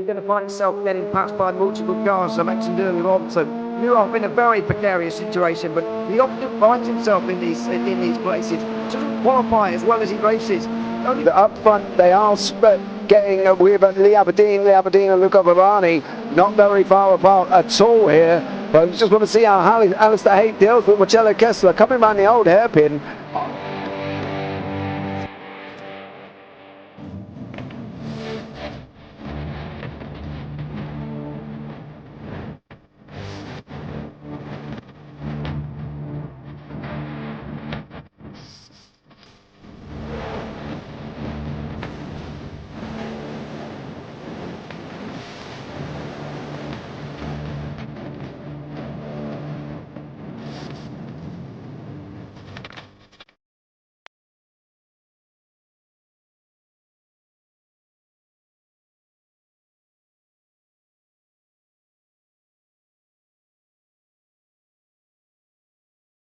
going to find himself getting passed by multiple cars, as I mentioned earlier on. So you're off in a very precarious situation, but he often finds himself in these places. Doesn't qualify as well as he races. Only Up front, they are getting with Lee Aberdeen and Luca Varani, not very far apart at all here. But I just want to see how Alistair Haight deals with Marcello Kessler coming around the old hairpin.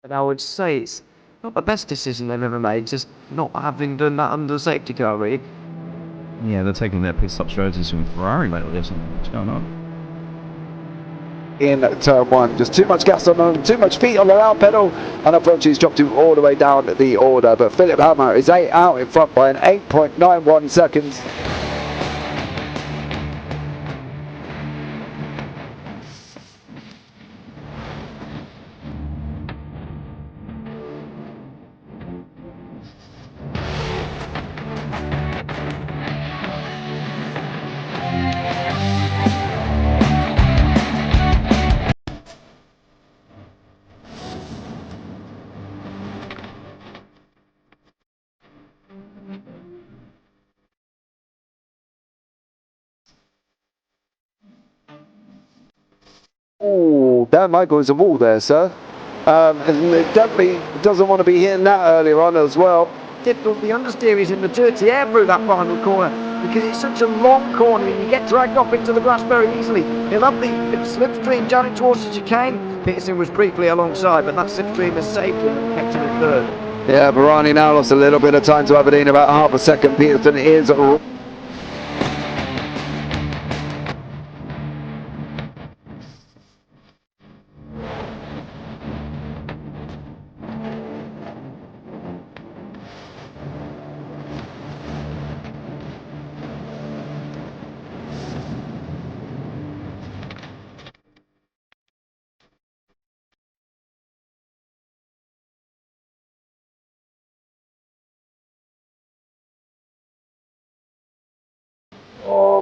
And I would say it's not the best decision they've ever made, just not having done that under safety car, really. Yeah, they're taking their pit stop strategies from Ferrari lately or something. What's going on? In turn one, just too much gas on them, too much feet on the loud pedal, and unfortunately he's dropped him all the way down the order. But Philip Hammer is out in front by an 8.91 seconds. Oh, Dan Michael is a wall there, sir. And it definitely doesn't want to be hitting that earlier on as well. Difficult, the understeer is in the dirty air through that final corner because it's such a long corner and you get dragged off into the grass very easily. He'll have the slipstream down towards the chicane. Peterson was briefly alongside, but that slipstream has saved him and kept him in third. Yeah, Barani now lost a little bit of time to Aberdeen, about half a second. Peterson is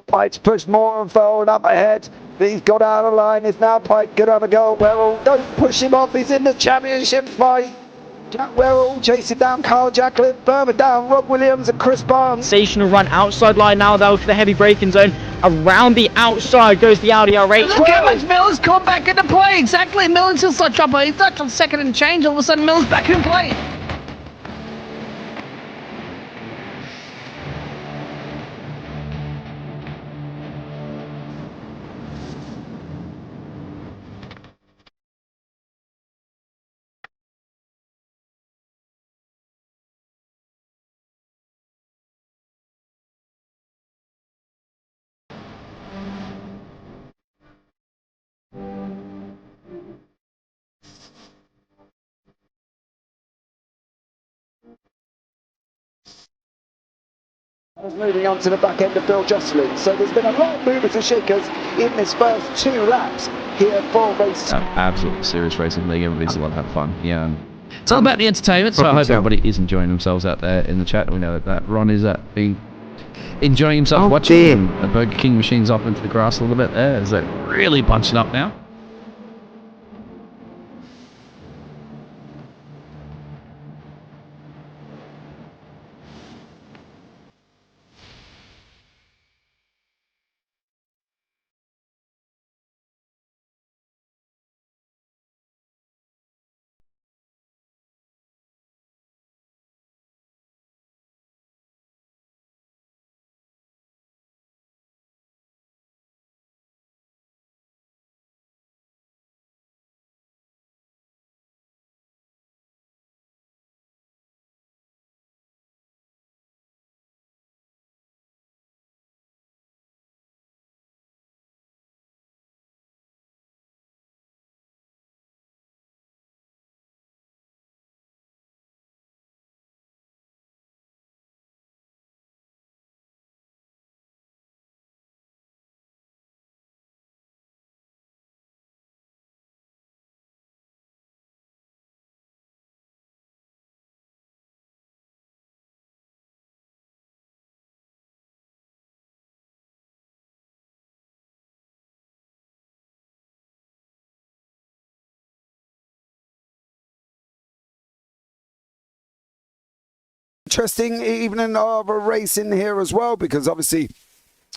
Pike's pushed more and forward up ahead. He's got out of line. It's now Pike. Good on the goal. Werrell, don't push him off. He's in the championship fight. Jack Werrell chasing down Carl Jacklin. Further down, Rob Williams and Chris Barnes. Sensational run outside line now though for the heavy braking zone. Around the outside goes the Audi R8. Look how much Miller's come back into play. Exactly. Miller's still such up. He's not on second and change. All of a sudden, Miller's back in play. Moving on to the back end of Bill Jocelyn. So there's been a lot of movers and shakers in this first 2 laps here for race. Absolutely serious racing league. Everybody's allowed to have fun. Yeah. It's all about the entertainment. So I hope so. everybody is enjoying themselves out there in the chat. We know that Ron is enjoying himself Oh, watching. dear. The Burger King machine's off into the grass a little bit there. Is that really bunching up now? interesting evening of a race in here as well, because obviously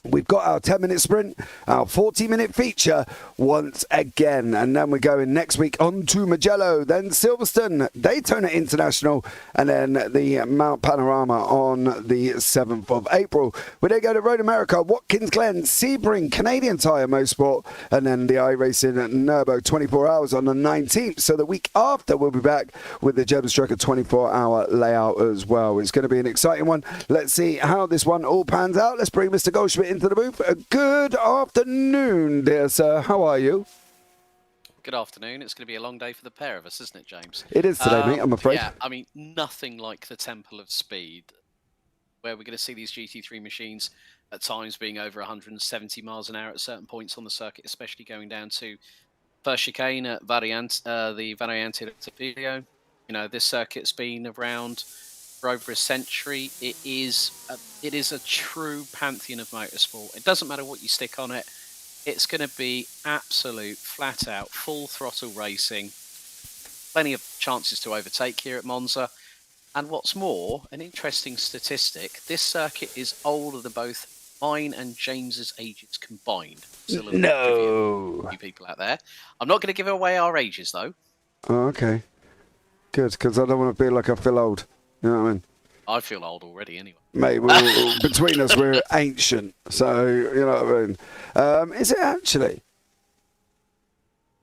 we've got our 10-minute sprint, our 40-minute feature once again, and then we're going next week on to Mugello, then Silverstone, Daytona International, and then the Mount Panorama on the 7th of April. We then go to Road America, Watkins Glen, Sebring, Canadian Tire Motorsport, and then the iRacing at Nürburgring 24 hours on the 19th. So the week after, we'll be back with the German Striker 24-hour layout as well. It's going to be an exciting one. Let's see how this one all pans out. Let's bring Mr. Goldschmidt into the booth. Good afternoon, dear sir. How are you? Good afternoon. It's going to be a long day for the pair of us, isn't it, James? It is today, mate, I'm afraid. Yeah, I mean, nothing like the Temple of Speed, where we're going to see these GT3 machines at times being over 170 miles an hour at certain points on the circuit, especially going down to first chicane at the Variante video. You know, this circuit's been around for over a century. It is a true pantheon of motorsport. It doesn't matter what you stick on it. It's going to be absolute, flat out, full throttle racing. Plenty of chances to overtake here at Monza. And what's more, an interesting statistic, this circuit is older than both mine and James's ages combined. No. You people out there. I'm not going to give away our ages, though. Oh, okay. Good, because I don't want to feel like I feel old. You know what I mean? I feel old already, anyway. Mate, between us, we're ancient. So, you know what I mean? Is it actually?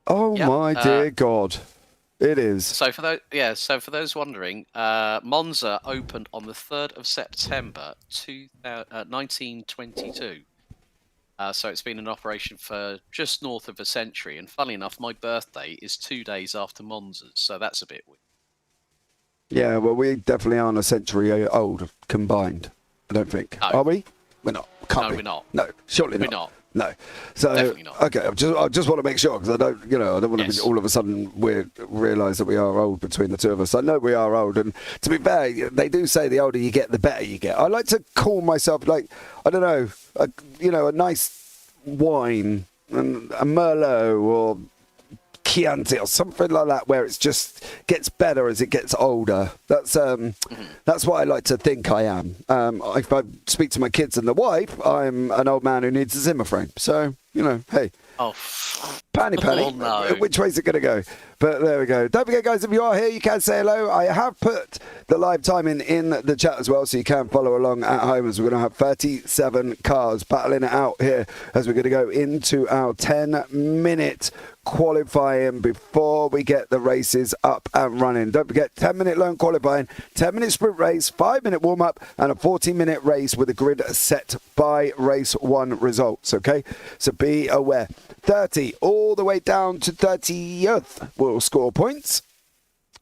Oh, yep. My dear God. It is. So for those wondering, Monza opened on the 3rd of September 1922. So it's been in operation for just north of a century. And funnily enough, my birthday is 2 days after Monza's, so that's a bit weird. Yeah, well, we definitely aren't a century old combined, I don't think. No. Are we? We're not. Can't be. We're not. No, surely we're not. Not. No. So, definitely not. Okay, I just want to make sure, because I don't want to be all of a sudden we realise that we are old between the two of us. I know we are old, and to be fair, they do say the older you get, the better you get. I like to call myself, like, I don't know, a nice wine, and a Merlot, or Chianti or something like that, where it just gets better as it gets older. That's what I like to think I am. If I speak to my kids and the wife, I'm an old man who needs a Zimmer frame. So, hey. Oh, Panny. Oh, no. Which way's it going to go? But there we go. Don't forget, guys, if you are here, you can say hello. I have put the live timing in the chat as well, so you can follow along at home, as we're going to have 37 cars battling it out here as we're going to go into our 10-minute qualifying before we get the races up and running. Don't forget, 10-minute lone qualifying, 10-minute sprint race, 5-minute warm-up, and a 40-minute race with a grid set by race 1 results, okay? So be aware. 30 all the way down to 30th will score points.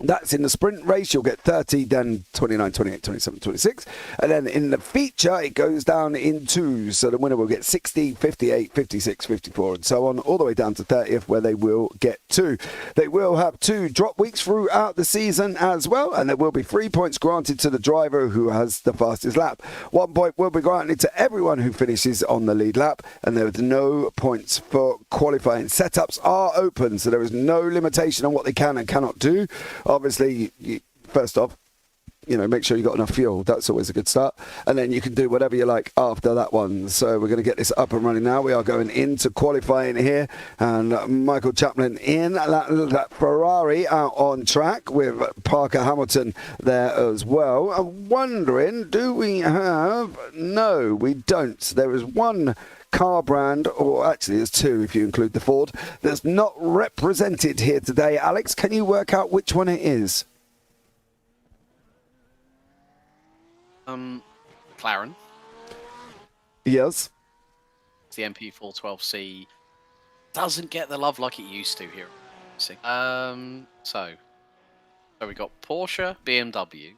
That's in the sprint race. You'll get 30, then 29, 28, 27, 26. And then in the feature, it goes down in 2s. So the winner will get 60, 58, 56, 54, and so on, all the way down to 30th, where they will get 2. They will have 2 drop weeks throughout the season as well. And there will be 3 points granted to the driver who has the fastest lap. 1 point will be granted to everyone who finishes on the lead lap. And there is no points for qualifying. Setups are open, so there is no limitation on what they can and cannot do. Obviously, first off, make sure you got enough fuel. That's always a good start. And then you can do whatever you like after that one. So we're going to get this up and running now. We are going into qualifying here. And Michael Chaplin in that Ferrari out on track with Parker Hamilton there as well. I'm wondering, do we have... No, we don't. There is one car brand, or actually there's 2 if you include the Ford, that's not represented here today. Alex, can you work out which one it is? McLaren. Yes. The MP412C doesn't get the love like it used to here. So we got Porsche, BMW,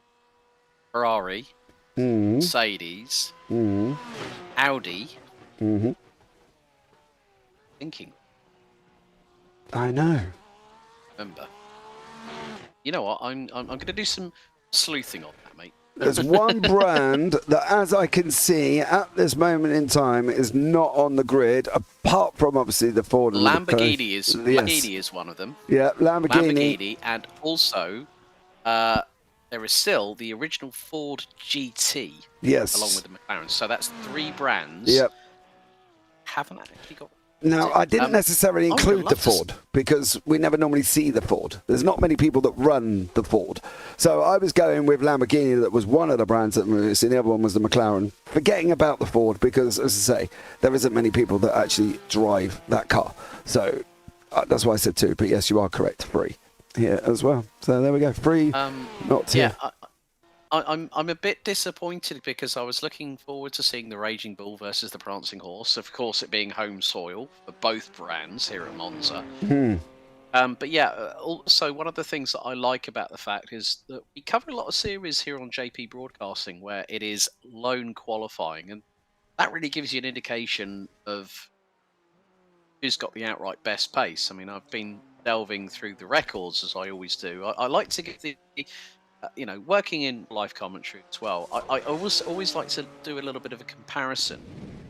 Ferrari, Mercedes, Audi. Thinking. I know. Remember. You know what? I'm going to do some sleuthing on that, mate. There's one brand that, as I can see at this moment in time, is not on the grid, apart from obviously the Ford. Lamborghini is one of them. Yeah, Lamborghini, and also there is still the original Ford GT Yes. along with the McLaren. So that's 3 brands. Yep. Haven't actually got. Now, I didn't necessarily I would include the love to Ford because we never normally see the Ford. There's not many people that run the Ford. So I was going with Lamborghini, that was one of the brands that was, and the other one was the McLaren. Forgetting about the Ford because, as I say, there isn't many people that actually drive that car. So that's why I said 2. But yes, you are correct. 3 here as well. So there we go. 3, not 2. Yeah, I'm a bit disappointed because I was looking forward to seeing the Raging Bull versus the Prancing Horse. Of course, it being home soil for both brands here at Monza. But yeah, also one of the things that I like about the fact is that we cover a lot of series here on JP Broadcasting where it is lone qualifying, and that really gives you an indication of who's got the outright best pace. I mean, I've been delving through the records as I always do. I like to get the working in live commentary as well, I always like to do a little bit of a comparison.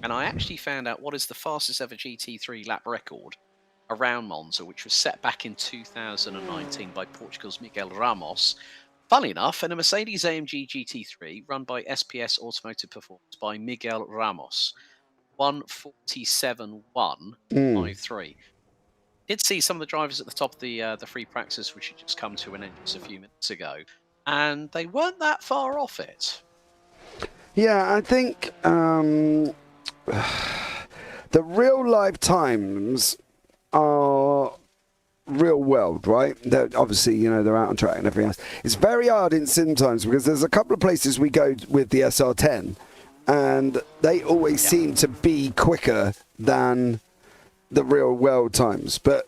And I actually found out what is the fastest ever GT3 lap record around Monza, which was set back in 2019 by Portugal's Miguel Ramos. Funnily enough, in a Mercedes AMG GT3 run by SPS Automotive Performance by Miguel Ramos. 1:47.153. Did see some of the drivers at the top of the free practice, which had just come to an end just a few minutes ago, and they weren't that far off it. Yeah, I think the real life times are real world, right? They're obviously, they're out on track and everything else. It's very hard in sim times because there's a couple of places we go with the SR10, and they always seem to be quicker than the real world times. But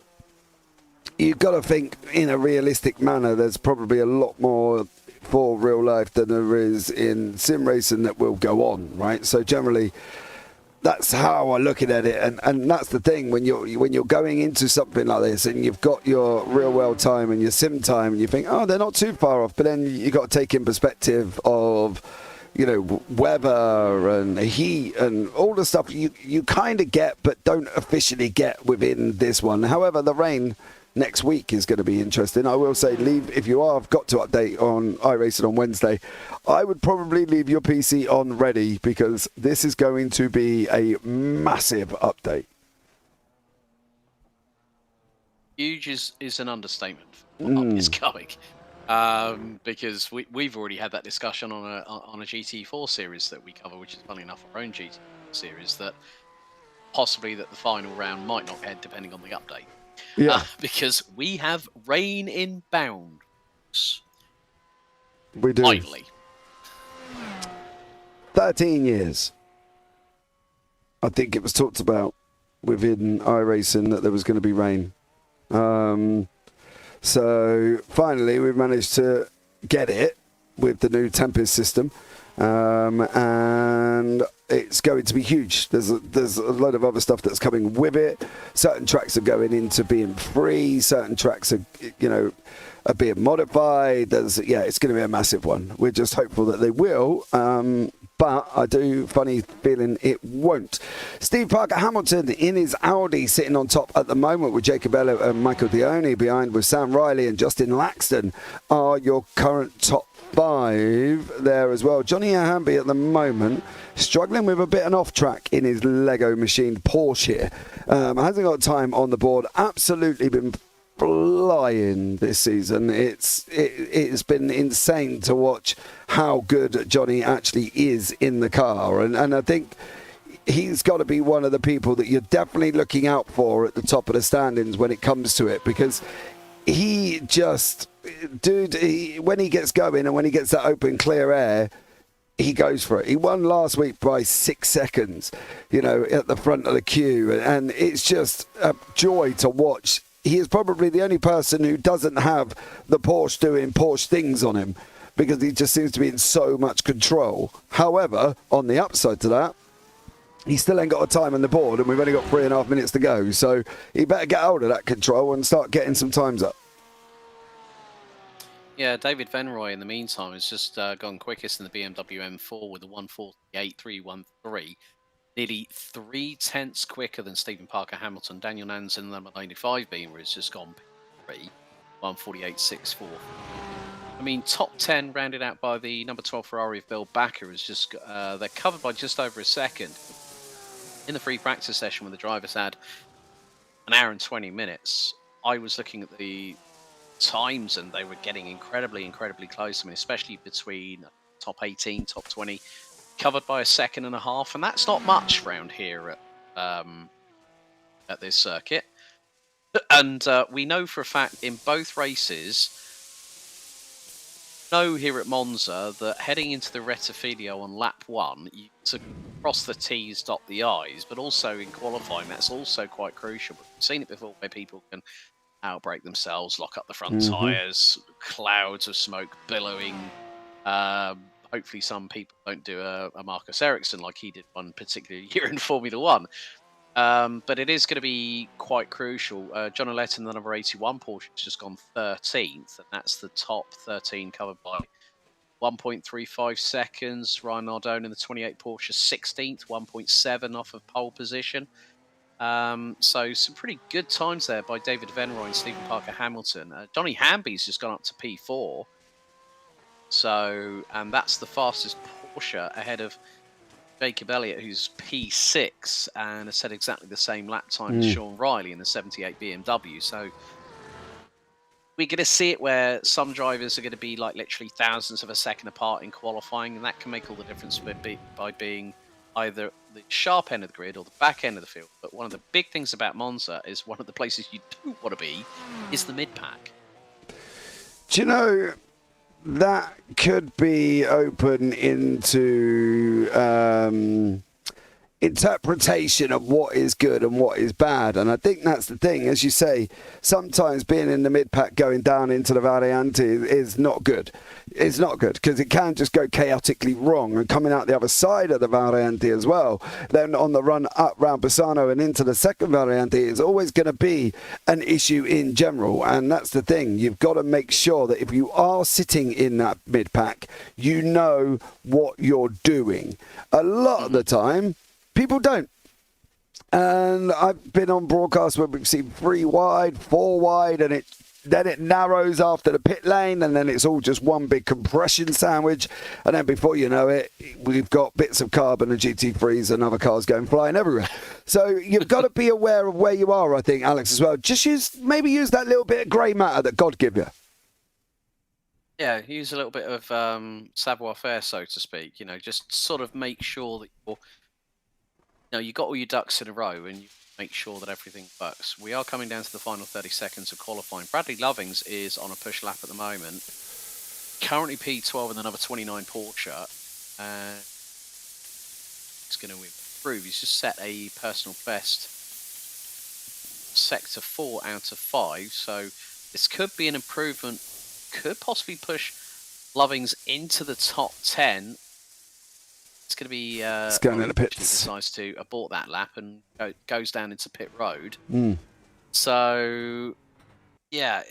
you've got to think in a realistic manner. There's probably a lot more for real life than there is in sim racing that will go on, right? So generally, that's how I'm looking at it, and that's the thing when you're going into something like this, and you've got your real world time and your sim time, and you think, oh, they're not too far off, but then you got to take in perspective of weather and heat and all the stuff you kind of get but don't officially get within this one. However, the rain next week is going to be interesting. I will say, if you have got to update on iRacing on Wednesday, I would probably leave your PC on ready because this is going to be a massive update. Huge is an understatement for what is coming. Because we've already had that discussion on a GT4 series that we cover, which is funny enough our own GT series, that possibly that the final round might not head depending on the update. Yeah, because we have rain inbound. We do. Finally. 13 years. I think it was talked about within iRacing that there was going to be rain. So finally, we've managed to get it with the new Tempest system, and it's going to be huge. There's a load of other stuff that's coming with it. Certain tracks are going into being free. Certain tracks are, are being modified. It's going to be a massive one. We're just hopeful that they will. But I do funny feeling it won't. Steve Parker Hamilton in his Audi sitting on top at the moment with Jacob Elliott and Michael Dione behind with Sam Riley and Justin Laxton are your current top 5 there as well. Johnny Ahambi at the moment struggling with a bit of an off track in his Lego machine Porsche here. Hasn't got time on the board. Absolutely been flying this season. It's been insane to watch how good Johnny actually is in the car, and I think he's got to be one of the people that you're definitely looking out for at the top of the standings when it comes to it, because he just, when he gets going and when he gets that open clear air, he goes for it. He won last week by 6 seconds, at the front of the queue, and it's just a joy to watch. He is probably the only person who doesn't have the Porsche doing Porsche things on him, because he just seems to be in so much control. However, on the upside to that, he still ain't got a time on the board, and we've only got 3.5 minutes to go. So he better get hold of that control and start getting some times up. Yeah, David Venroy, in the meantime, has just gone quickest in the BMW M4 with a 1:48.313. Nearly 0.3 quicker than Stephen Parker Hamilton. Daniel Nansen, number 95 Beamer, has just gone P3, 1:48.64. I mean, top 10 rounded out by the number 12 Ferrari of Bill Backer is just, they're covered by just over a second. In the free practice session when the drivers had an hour and 20 minutes, I was looking at the times and they were getting incredibly close. I mean, especially between top 18, top 20, covered by a second and a half, and that's not much around here at this circuit. And we know for a fact in both races, here at Monza, that heading into the Rettifilo on lap 1, you to cross the T's, dot the I's, but also in qualifying, that's also quite crucial. We've seen it before where people can outbrake themselves, lock up the front tyres, clouds of smoke billowing. Hopefully some people don't do a Marcus Ericsson like he did one particular year in Formula 1. But it is going to be quite crucial. John O'Lett in the number 81 Porsche has just gone 13th, and that's the top 13 covered by 1.35 seconds. Ryan Nardone in the 28 Porsche 16th, 1.7 off of pole position. So some pretty good times there by David Venroy and Stephen Parker Hamilton. Johnny Hamby's just gone up to P4. So, and that's the fastest Porsche ahead of Jacob Elliott, who's P6 and has set exactly the same lap time as Sean Riley in the 78 BMW. So we're going to see it where some drivers are going to be like literally thousands of a second apart in qualifying, and that can make all the difference by being either the sharp end of the grid or the back end of the field. But one of the big things about Monza is one of the places you don't want to be is the mid-pack. Do you know, that could be open into interpretation of what is good and what is bad. And I think that's the thing. As you say, sometimes being in the mid-pack going down into the Variante is not good. It's not good because it can just go chaotically wrong. And coming out the other side of the Variante as well, then on the run up round Bassano and into the second Variante is always going to be an issue in general. And that's the thing. You've got to make sure that if you are sitting in that mid-pack, you know what you're doing. A lot of the time, people don't. And I've been on broadcasts where we've seen 3 wide, 4 wide, and then it narrows after the pit lane, and then it's all just one big compression sandwich. And then before you know it, we've got bits of carbon and GT3s and other cars going flying everywhere. So you've got to be aware of where you are, I think, Alex, as well. Just maybe use that little bit of grey matter that God give you. Yeah, use a little bit of savoir-faire, so to speak. You know, just sort of make sure that you got all your ducks in a row and you make sure that everything works. We are coming down to the final 30 seconds of qualifying. Bradley Lovings is on a push lap at the moment. Currently P12 in the number 29 Porsche. He's going to improve. He's just set a personal best sector 4 out of 5. So this could be an improvement. Could possibly push Lovings into the top 10. It's going to be it's going in the pits. He decides to abort that lap and goes down into pit road. So, yeah,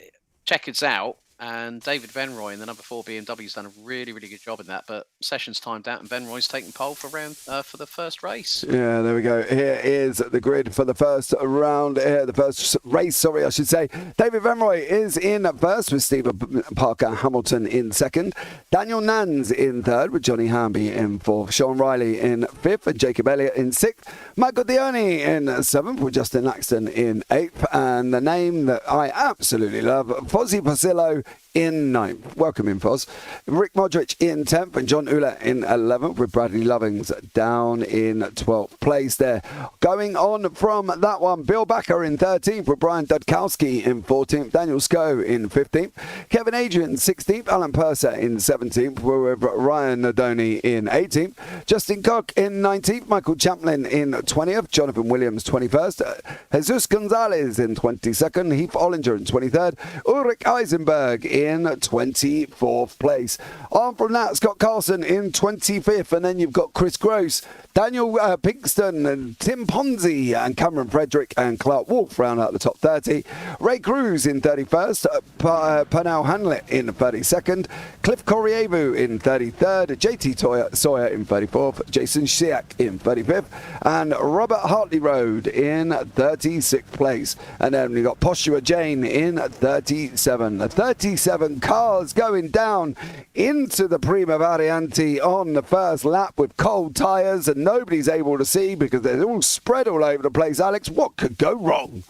check it out. And David Venroy in the number 4 BMW has done a really good job in that. But session's timed out and Venroy's taking pole for the first race. Yeah, there we go. Here is the grid for the first round. The first race, sorry, I should say. David Venroy is in first with Stephen Parker Hamilton in second. Daniel Nans in third with Johnny Hamby in fourth. Sean Riley in fifth and Jacob Elliott in sixth. Michael Dioni in seventh with Justin Laxton in eighth. And the name that I absolutely love, Fozzie Pasillo in ninth. Welcome in, Foz. Rick Modric in 10th and John Uller in 11th with Bradley Lovings down in 12th place there. Going on from that one, Bill Backer in 13th with Brian Dudkowski in 14th, Daniel Scoe in 15th, Kevin Adrian 16th, Alan Purser in 17th with Ryan Nadoni in 18th, Justin Koch in 19th, Michael Champlin in 20th, Jonathan Williams 21st, Jesus Gonzalez in 22nd, Heath Ollinger in 23rd, Ulrich Eisenberg in 24th place. On from that, Scott Carlson in 25th, and then you've got Chris Gross, Daniel Pinkston and Tim Ponzi and Cameron Frederick and Clark Wolf round out the top 30. Ray Cruz in 31st, Pernell Hanlett in 32nd, Cliff Korievu in 33rd, JT Sawyer in 34th, Jason Shiak in 35th, and Robert Hartley Road in 36th place. And then we've got Poshua Jane in 37. 37 27 cars going down into the Prima Variante on the first lap with cold tyres, and nobody's able to see because they're all spread all over the place. Alex, what could go wrong?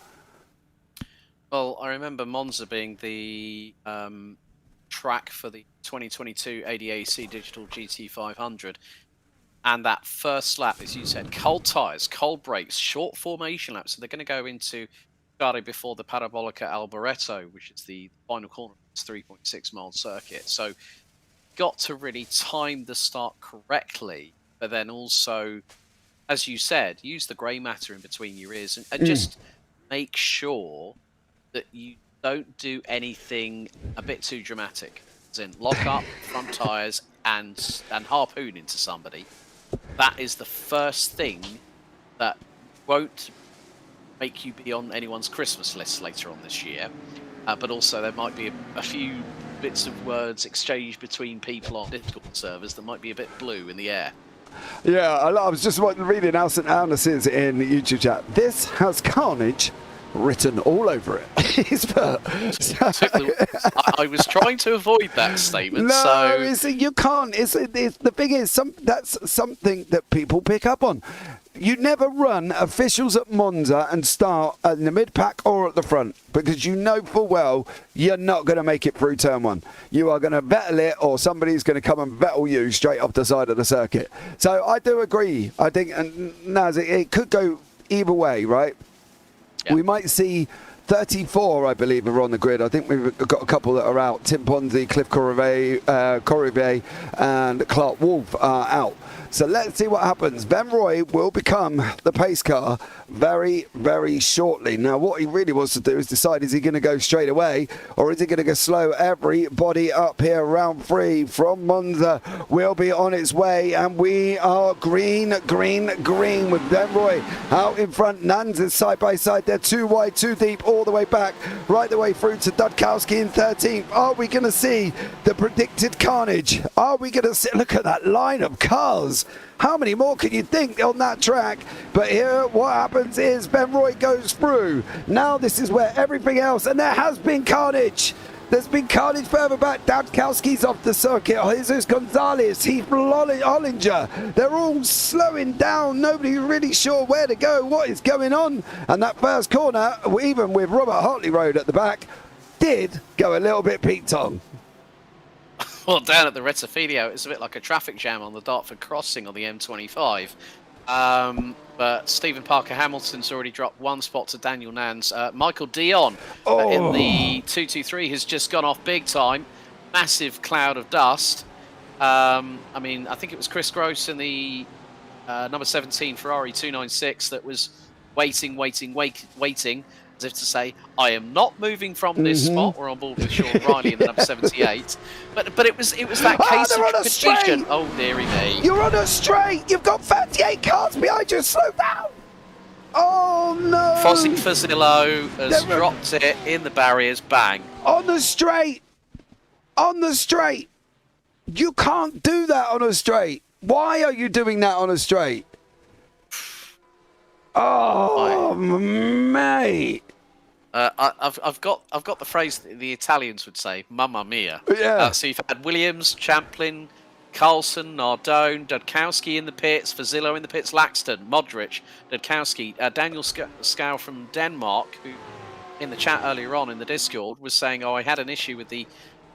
Well, I remember Monza being the track for the 2022 ADAC Digital GT500. And that first lap, as you said, cold tyres, cold brakes, short formation laps. So they're going to go into Gare before the Parabolica Alboreto, which is the final corner of this 3.6-mile circuit. So got to really time the start correctly, but then also, as you said, use the grey matter in between your ears and just make sure that you don't do anything a bit too dramatic. As in, lock up front tyres and harpoon into somebody. That is the first thing that won't make you be on anyone's Christmas list later on this year. But also there might be a few bits of words exchanged between people on Discord servers that might be a bit blue in the air. Yeah, I was just reading Alison Anderson's in the YouTube chat. This has carnage written all over it. I was trying to avoid that statement. No, so you can't. The thing is, that's something that people pick up on. You never run officials at Monza and start in the mid-pack or at the front, because you know full well you're not going to make it through turn one. You are going to vettle it, or somebody's going to come and vettle you straight off the side of the circuit. So I do agree. I think, and Naz, it could go either way, right? Yeah. We might see 34, I believe, are on the grid. I think we've got a couple that are out. Tim Ponzi, Cliff Corrivet, and Clark Wolf are out. So let's see what happens. Ben Roy will become the pace car very, very shortly. Now, what he really wants to do is decide, is he going to go straight away, or is he going to go slow? Everybody up here, round 3 from Monza will be on its way, and we are green, green, green with Ben Roy out in front. Nans is side by side. They're too wide, too deep, all the way back, right the way through to Dudkowski in 13th. Are we going to see the predicted carnage? Are we going to see? Look at that line of cars. How many more can you think on that track? But here, what happens is Ben Roy goes through. Now this is where everything else, and there has been carnage. There's been carnage further back. Dudkowski's off the circuit. Jesus Gonzalez, Heath Ollinger. They're all slowing down. Nobody's really sure where to go, what is going on. And that first corner, even with Robert Hartley Road at the back, did go a little bit Pete-Tong. Well, down at the Rettifilio, it's a bit like a traffic jam on the Dartford crossing on the M25. But Stephen Parker Hamilton's already dropped one spot to Daniel Nans. Michael Dion in the 223 has just gone off big time. Massive cloud of dust. I mean, I think it was Chris Gross in the number 17 Ferrari 296 that was waiting, as if to say, I am not moving from this spot. We're on board with Sean Riley in the number 78. But it was that case of confusion. Oh, dearie me. You're on a straight. You've got 38 cars behind you. Slow down. Oh, no. Fozzie Fazillo has dropped it in the barriers. Bang. On the straight. On the straight. You can't do that on a straight. Why are you doing that on a straight? Oh, mate. I've got the phrase that the Italians would say, "Mamma mia." Yeah. So you've had Williams, Champlin, Carlson, Nardone, Dudkowski in the pits, Fazillo in the pits, Laxton, Modric, Dudkowski, Daniel Scow from Denmark, who in the chat earlier on in the Discord was saying, "Oh, I had an issue with the."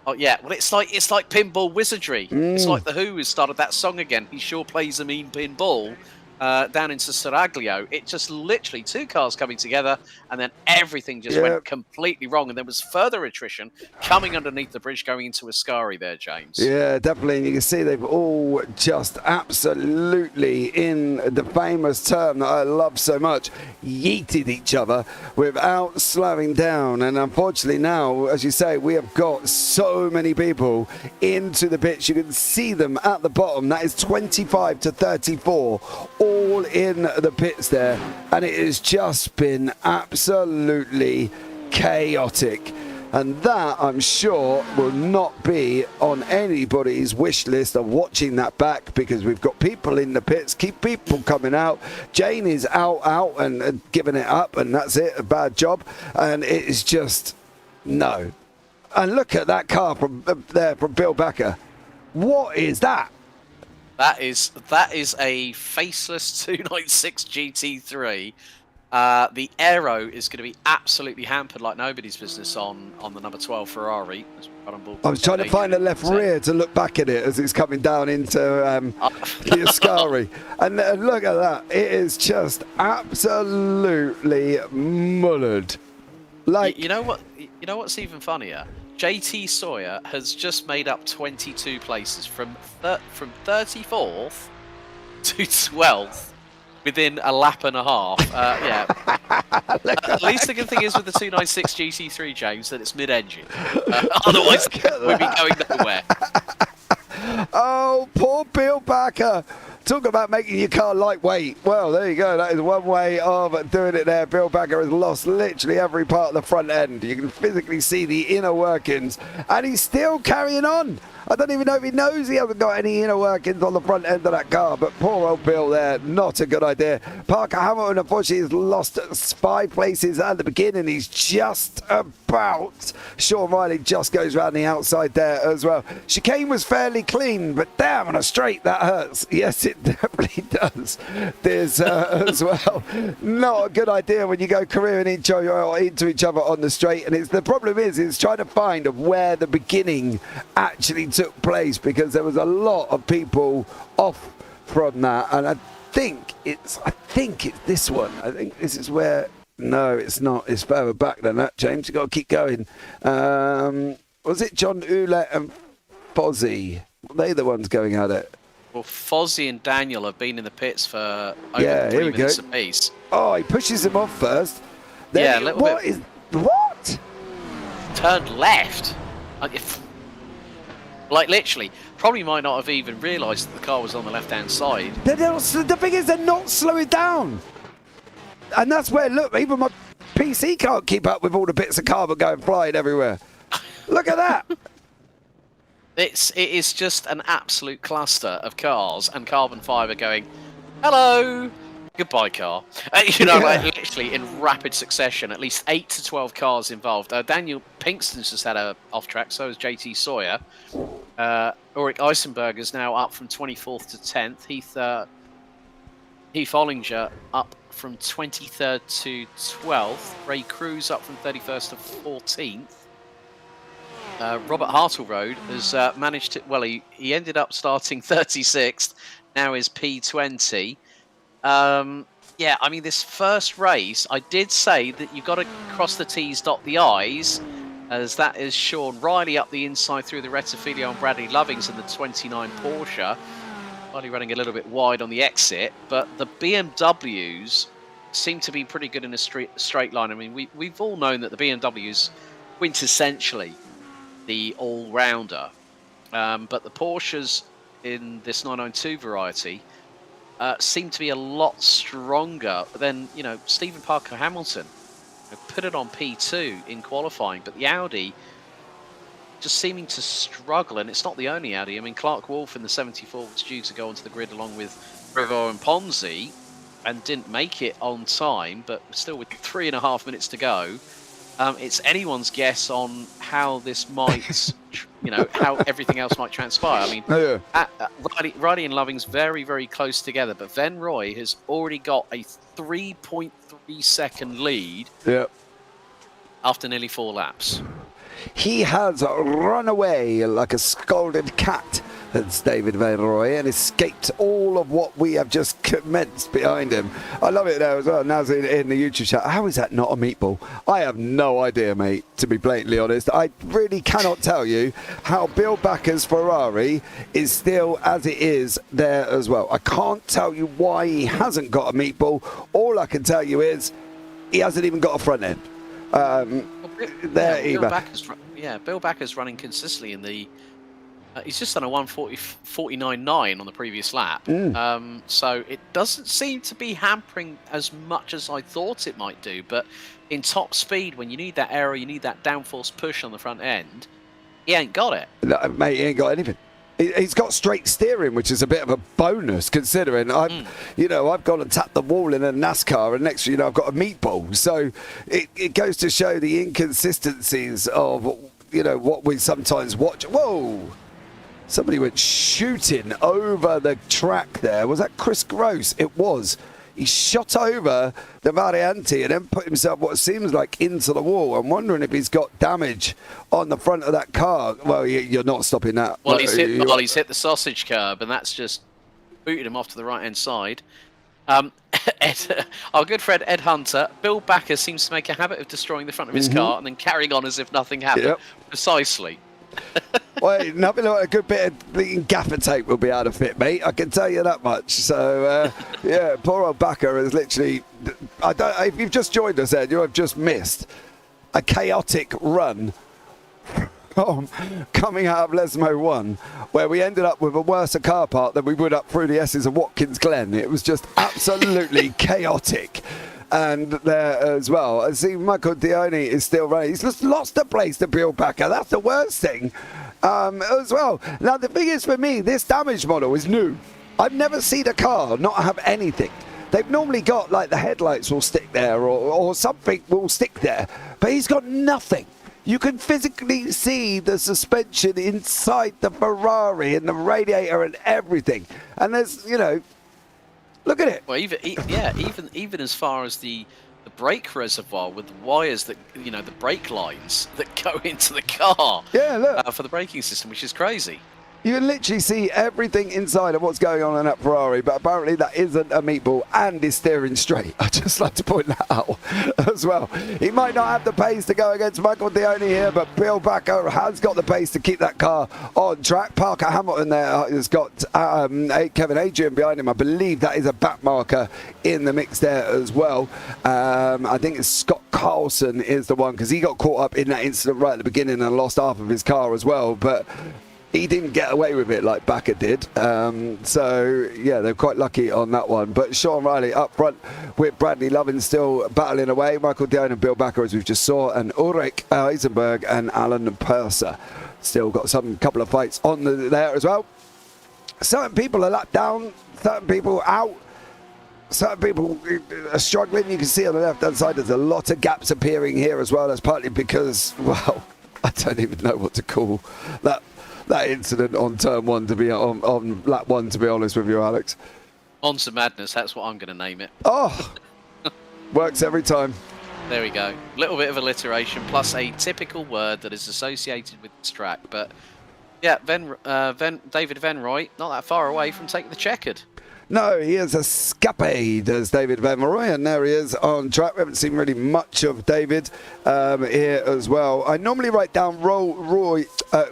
Oh yeah, well it's like pinball wizardry. It's like the Who has started that song again. He sure plays a mean pinball. Down into Seraglio, it just literally 2 cars coming together, and then everything just went completely wrong, and there was further attrition coming underneath the bridge going into Ascari there, James. Yeah, definitely. And you can see they've all just absolutely, in the famous term that I love so much, yeeted each other without slowing down. And unfortunately now, as you say, we have got so many people into the pits. You can see them at the bottom. That is 25 to 34. All in the pits there, and it has just been absolutely chaotic, and that I'm sure will not be on anybody's wish list of watching that back, because we've got people in the pits, keep people coming out. Jane is out and giving it up, and that's it, a bad job. And it is just no. And look at that car from there from Bill Backer. What is that? That is a faceless 296 GT3. The aero is going to be absolutely hampered like nobody's business on the number 12 Ferrari. I was trying to find the left rear to look back at it as it's coming down into the Ascari. And look at that. It is just absolutely mullered. Like, you know what's even funnier? JT Sawyer has just made up 22 places from 34th to 12th within a lap and a half. Yeah. At least the good thing is with the 296 GT3, James, that it's mid-engine. Otherwise, we'd be going nowhere. Oh, poor Bill Backer. Talk about making your car lightweight. Well, there you go. That is one way of doing it there. Bill Backer has lost literally every part of the front end. You can physically see the inner workings, and he's still carrying on. I don't even know if he knows he hasn't got any inner workings on the front end of that car, but poor old Bill there, not a good idea. Parker Hamilton, unfortunately, has lost 5 places at the beginning. He's just about. Sean Riley just goes around the outside there as well. Chicane was fairly clean, but damn, on a straight, that hurts. Yes, it definitely does. There's as well. Not a good idea when you go careering into each other on the straight, and the problem is trying to find where the beginning actually took place, because there was a lot of people off from that, and I think it's this one. I think this is where. No, it's not. It's further back than that, James. You've got to keep going. Was it John Ouellette and Fozzie? They're the ones going at it. Well, Fozzie and Daniel have been in the pits for over 3 minutes apiece. Oh, he pushes him off first. Then yeah, a little bit. What? Turned left. Like literally, probably might not have even realised that the car was on the left-hand side. The thing is, they're not slowing down. And that's where, look, even my PC can't keep up with all the bits of carbon going flying everywhere. Look at that. It is just an absolute cluster of cars and carbon fibre going, hello, goodbye car. Like literally in rapid succession, at least 8 to 12 cars involved. Daniel Pinkston's just had a off track, so has JT Sawyer. Ulrich Eisenberger's now up from 24th to 10th. Heath Ollinger up from 23rd to 12th. Ray Cruz up from 31st to 14th. Robert Hartleroad has managed to... Well, he ended up starting 36th. Now is P20. Yeah, I mean, this first race, I did say that you've got to cross the T's, dot the I's, as that is Sean Riley up the inside through the Rettifilio and Bradley Lovings in the 29 Porsche. Riley running a little bit wide on the exit, but the BMWs seem to be pretty good in a straight line. I mean, we've all known that the BMWs quintessentially the all-rounder, but the Porsches in this 992 variety seem to be a lot stronger than, Stephen Parker Hamilton. Put it on P2 in qualifying, but the Audi just seeming to struggle, and it's not the only Audi. I mean, Clark Wolf in the 74 was due to go onto the grid along with Rivo and Ponzi and didn't make it on time, but still with 3.5 minutes to go. It's anyone's guess on how this might, how everything else might transpire. I mean, Riley and Loving's very, very close together, but Van Roy has already got a 3.3 second lead after nearly 4 laps. He has run away like a scalded cat, that's David Van Roy, and escaped all of what we have just commenced behind him. I love it there as well. Now in the YouTube chat, how is that not a meatball? I have no idea, mate, to be blatantly honest. I really cannot tell you how Bill Backer's Ferrari is still as it is there as well. I can't tell you why he hasn't got a meatball. All I can tell you is he hasn't even got a front end. Bill Backer's running consistently in the... he's just done a 1:49.9 on the previous lap. So it doesn't seem to be hampering as much as I thought it might do. But in top speed, when you need that aero, you need that downforce push on the front end, he ain't got it. No, mate, he ain't got anything. He's got straight steering, which is a bit of a bonus considering I've gone and tapped the wall in a NASCAR, and next I've got a meatball. So it goes to show the inconsistencies of you know, what we sometimes watch. Whoa! Somebody went shooting over the track there. Was that Chris Gross? It was. He shot over the Variante and then put himself what seems like into the wall. I'm wondering if he's got damage on the front of that car. Well, you're not stopping that. Well, he's hit the sausage curb, and that's just booted him off to the right-hand side. Our good friend Ed Hunter, Bill Backer seems to make a habit of destroying the front of his car and then carrying on as if nothing happened. Yep. Precisely. Well, nothing like a good bit of gaffer tape will be out of fit, mate. I can tell you that much. So, yeah, poor old Backer is literally. If you've just joined us, Ed, you have just missed a chaotic run coming out of Lesmo 1, where we ended up with a worse car park than we would up through the S's of Watkins Glen. It was just absolutely chaotic. And there as well, I see Michael Dione is still running. He's just lost the place to Bill Backer. That's the worst thing as well. Now, the thing is for me, this damage model is new. I've never seen a car not have anything. They've normally got, like, the headlights will stick there or something will stick there. But he's got nothing. You can physically see the suspension inside the Ferrari and the radiator and everything. And there's, you know, look at it. Well, even as far as the brake reservoir with the wires that, you know, the brake lines that go into the car. Yeah, look. For the braking system, which is crazy. You can literally see everything inside of what's going on in that Ferrari, but apparently that isn't a meatball and is steering straight. I'd just like to point that out as well. He might not have the pace to go against Michael Dione here, but Bill Backer has got the pace to keep that car on track. Parker Hamilton there has got Kevin Adrian behind him. I believe that is a back marker in the mix there as well. I think it's Scott Carlson is the one, because he got caught up in that incident right at the beginning and lost half of his car as well. But he didn't get away with it like Backer did. So, yeah, they're quite lucky on that one. But Sean Riley up front with Bradley Lovin still battling away. Michael Dione and Bill Backer, as we've just saw. And Ulrich Eisenberg and Alan Purser still got some couple of fights on there as well. Certain people are lapped down. Certain people out. Certain people are struggling. You can see on the left-hand side there's a lot of gaps appearing here as well. That's partly because, well, I don't even know what to call that incident on turn 1 to be on lap 1, to be honest with you, Alex. Monza Madness, that's what I'm going to name it. Oh, works every time. There we go. Little bit of alliteration plus a typical word that is associated with this track. But yeah, David Venroy, not that far away from taking the checkered. No, he is escapade, as David Van Roy, and there he is on track. We haven't seen really much of David here as well. I normally write down Roy,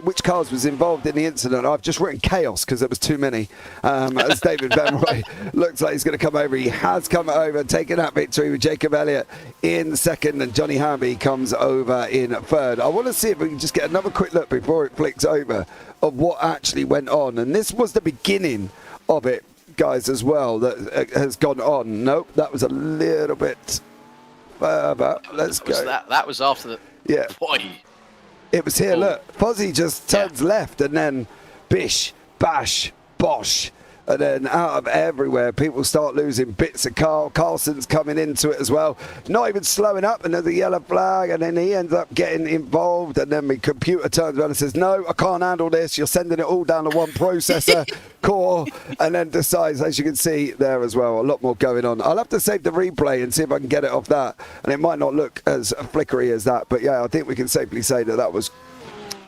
which cars was involved in the incident. I've just written chaos because there was too many. As David Van Roy looks like he's going to come over. He has come over, taken that victory with Jacob Elliott in second, and Johnny Hamby comes over in third. I want to see if we can just get another quick look before it flicks over of what actually went on. And this was the beginning of it, guys, as well, that has gone on. Nope, that was a little bit further. Let's go. That was after the... Yeah. Boy. It was here, look. Fozzie just turns left and then bish, bash, bosh. And then out of everywhere, people start losing bits of car. Carlson's coming into it as well. Not even slowing up, and there's a yellow flag, and then he ends up getting involved. And then the computer turns around and says, no, I can't handle this. You're sending it all down to one processor core. And then decides, as you can see there as well, a lot more going on. I'll have to save the replay and see if I can get it off that. And it might not look as flickery as that. But yeah, I think we can safely say that that was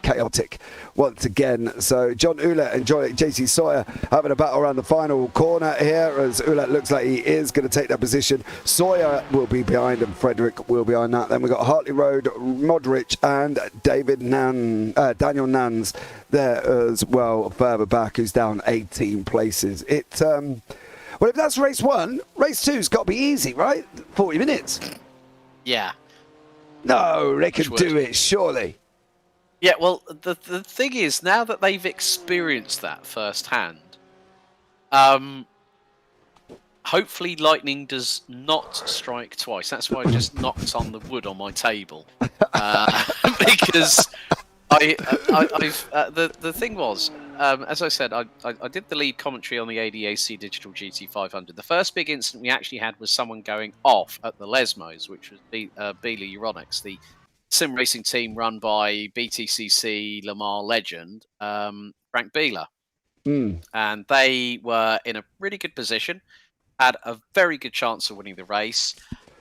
chaotic once again. So John Ouellette and JC Sawyer having a battle around the final corner here, as Ouellette looks like he is going to take that position. Sawyer will be behind and Frederick will be behind that. Then we've got Hartley Road, Modric and Daniel Nans there as well further back, who's down 18 places. Well, if that's race 1, race 2's got to be easy, right? 40 minutes. Yeah. No, they could do it, surely. Yeah, well, the thing is, now that they've experienced that firsthand, hopefully lightning does not strike twice. That's why I just knocked on the wood on my table, because the thing was, as I said, I did the lead commentary on the ADAC Digital GT500. The first big incident we actually had was someone going off at the Lesmos, which was Beely Euronics, the sim racing team run by BTCC Le Mans legend Frank Bieler. And they were in a really good position, had a very good chance of winning the race,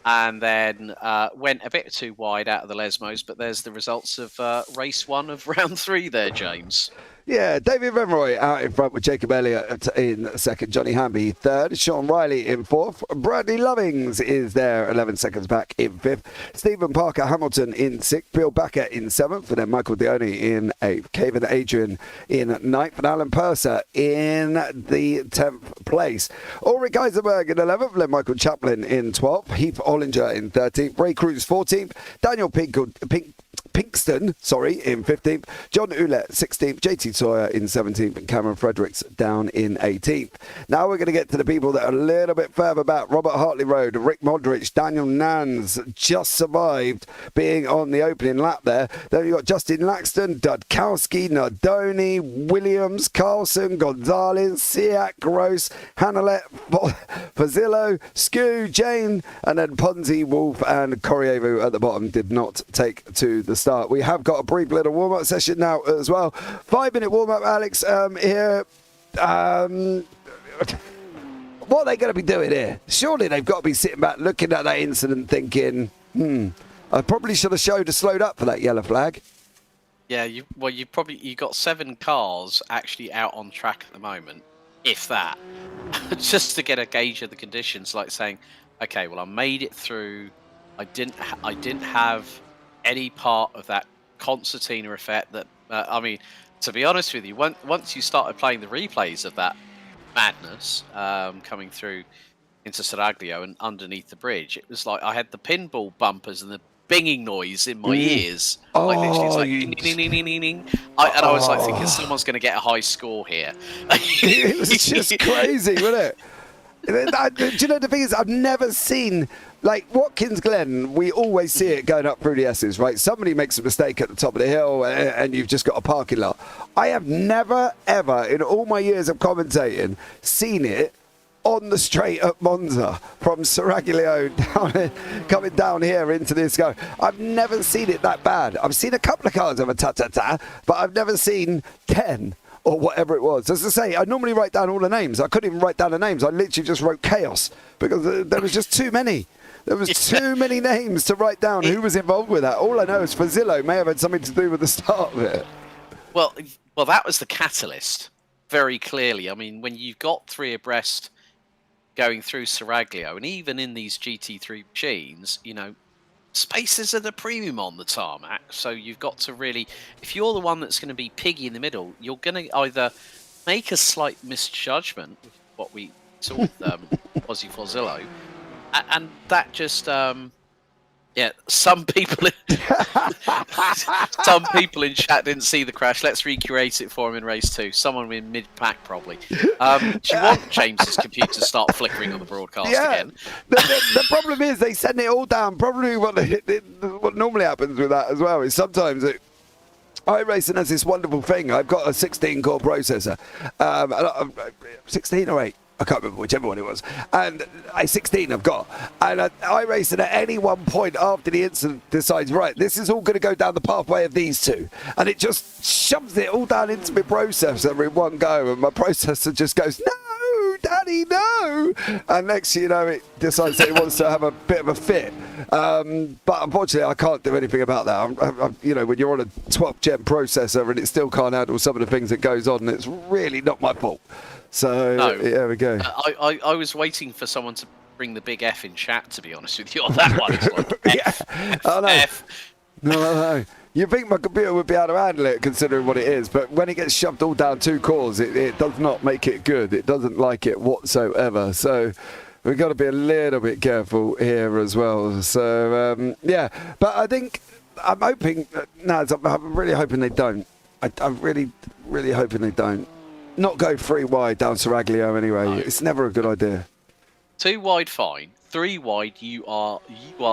and then went a bit too wide out of the Lesmos. But there's the results of race 1 of round 3 there, James. Yeah, David Venroy out in front with Jacob Elliott in second, Johnny Hamby third, Sean Riley in fourth, Bradley Lovings is there 11 seconds back in fifth, Stephen Parker Hamilton in sixth, Bill Backer in seventh, and then Michael Dioni in eighth, Kevin Adrian in ninth, and Alan Purser in the 10th place. Ulrich Eisenberg in 11th, then Michael Chaplin in 12th, Heath Ollinger in 13th, Ray Cruz 14th, Daniel Pinkston, in 15th, John Ouellette 16th, JT Sawyer in 17th, and Cameron Fredericks down in 18th. Now we're going to get to the people that are a little bit further back. Robert Hartley Road, Rick Modric, Daniel Nans just survived being on the opening lap there. Then you've got Justin Laxton, Dudkowski, Nardoni, Williams, Carlson, Gonzalez, Siak, Gross, Hannelette, Fazillo, Skew, Jane, and then Ponzi, Wolf, and Koryevu at the bottom did not take to the start. We have got a brief little warm-up session now as well. 5-minute warm-up, Alex, here. What are they going to be doing here? Surely they've got to be sitting back looking at that incident thinking, I probably should have slowed up for that yellow flag. Yeah, you got 7 cars actually out on track at the moment, if that, just to get a gauge of the conditions, like saying, okay, well, I made it through. I didn't have any part of that concertina effect that, I mean, to be honest with you, once you started playing the replays of that madness coming through into Seraglio and underneath the bridge, it was like I had the pinball bumpers and the binging noise in my ears. Like literally, it's like ding, ding, ding, ding, ding, ding. And I was like thinking, someone's going to get a high score here. It was just crazy, wasn't it? Do you know the thing is, I've never seen, like, Watkins Glen, we always see it going up through the S's, right? Somebody makes a mistake at the top of the hill and you've just got a parking lot. I have never, ever, in all my years of commentating, seen it on the straight at Monza from Seraglio coming down here into this go. I've never seen it that bad. I've seen a couple of cars of a ta-ta-ta, but I've never seen 10 or whatever it was. As I say, I normally write down all the names. I couldn't even write down the names. I literally just wrote chaos because there was just too many. There was too many names to write down who was involved with that. All I know is Fazillo may have had something to do with the start of it. Well, that was the catalyst, very clearly. I mean, when you've got 3 abreast going through Seraglio, and even in these GT3 machines, you know, spaces are the premium on the tarmac, so you've got to really, if you're the one that's going to be piggy in the middle, you're going to either make a slight misjudgment, what we saw with Ozzy Forzillo, and that just some people in chat didn't see the crash. Let's recreate it for him in race 2. Someone in mid-pack probably. Do you want James's computer to start flickering on the broadcast again? The problem is they send it all down. Probably what normally happens with that as well is sometimes iRacing has this wonderful thing. I've got a 16-core processor, 16 or 8. I can't remember whichever one it was. And a 16 I've got. And iRacing at any one point after the incident decides, right, this is all going to go down the pathway of these two. And it just shoves it all down into my processor in one go. And my processor just goes, no, Daddy, no. And next thing you know, it decides that it wants to have a bit of a fit. But unfortunately, I can't do anything about that. You know, when you're on a 12th gen processor and it still can't handle some of the things that goes on, it's really not my fault. So, there we go. I was waiting for someone to bring the big F in chat, to be honest with you, on that one. It's like F. No. You think my computer would be able to handle it, considering what it is, but when it gets shoved all down 2 cores, it does not make it good. It doesn't like it whatsoever. So, we've got to be a little bit careful here as well. So, But I think, I'm hoping, I'm really hoping they don't. I'm really, really hoping they don't. Not go 3 wide down Seraglio anyway. No. It's never a good idea. 2 wide, fine. 3 wide, you are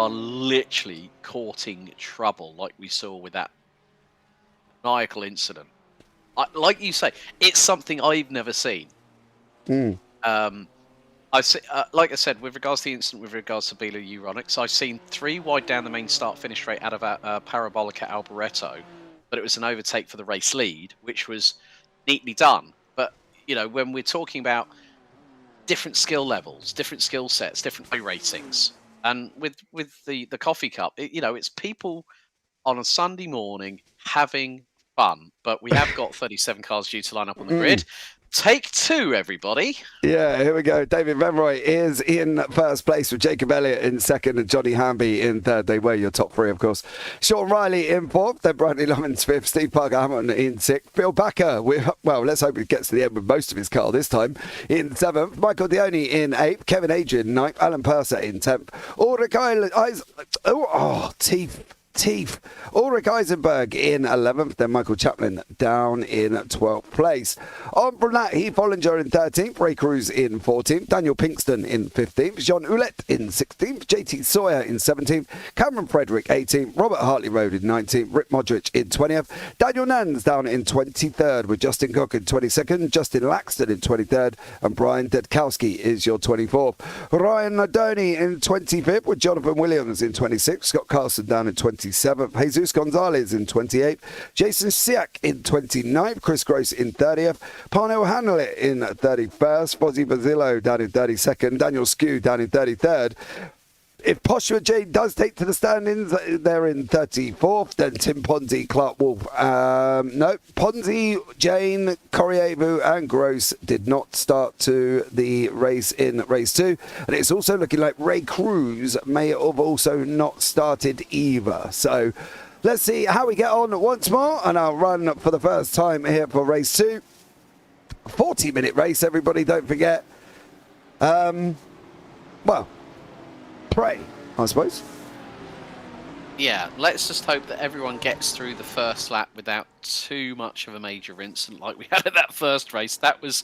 literally courting trouble, like we saw with that maniacal incident. Like you say, it's something I've never seen. I like I said, with regards to the incident, with regards to Bila Euronics, I've seen 3 wide down the main start-finish straight out of Parabolica Alboreto, but it was an overtake for the race lead, which was neatly done. But when we're talking about different skill levels, different skill sets, different ratings, and with the coffee cup, it's people on a Sunday morning having fun. But we have got 37 cars due to line up on the grid. Take 2, everybody. Yeah, here we go. David Venroy is in first place with Jacob Elliott in second and Johnny Hamby in third. They were your top 3, of course. Sean Riley in fourth, then Bradley Lommans fifth, Steve Parker Hamilton in sixth, Phil Backer, let's hope he gets to the end with most of his car this time, in seventh, Michael Dioni in eighth, Kevin Adrian ninth, Alan Purser in 10th, Ulrich Eisenberg in 11th, then Michael Chaplin down in 12th place. On from that, Heath Hollinger in 13th, Ray Cruz in 14th, Daniel Pinkston in 15th, Jean Ouellette in 16th, JT Sawyer in 17th, Cameron Frederick 18th, Robert Hartley Road in 19th, Rick Modric in 20th, Daniel Nans down in 23rd with Justin Cook in 22nd, Justin Laxton in 23rd, and Brian Dedkowski is your 24th. Ryan Nadoni in 25th with Jonathan Williams in 26th, Scott Carson down in 27th, Jesus Gonzalez in 28th, Jason Siak in 29th, Chris Gross in 30th, Parnell Hanlett in 31st, Fozzie Basillo down in 32nd, Daniel Skew down in 33rd. If Poshua Jane does take to the standings, they're in 34th. Then Tim Ponzi, Clark Wolf. Ponzi, Jane, Korievu and Gross did not start to the race in race 2. And it's also looking like Ray Cruz may have also not started either. So let's see how we get on once more. And I'll run for the first time here for race 2. 40-minute race, everybody, don't forget. Pray, I suppose. Yeah, let's just hope that everyone gets through the first lap without too much of a major incident like we had at that first race. That was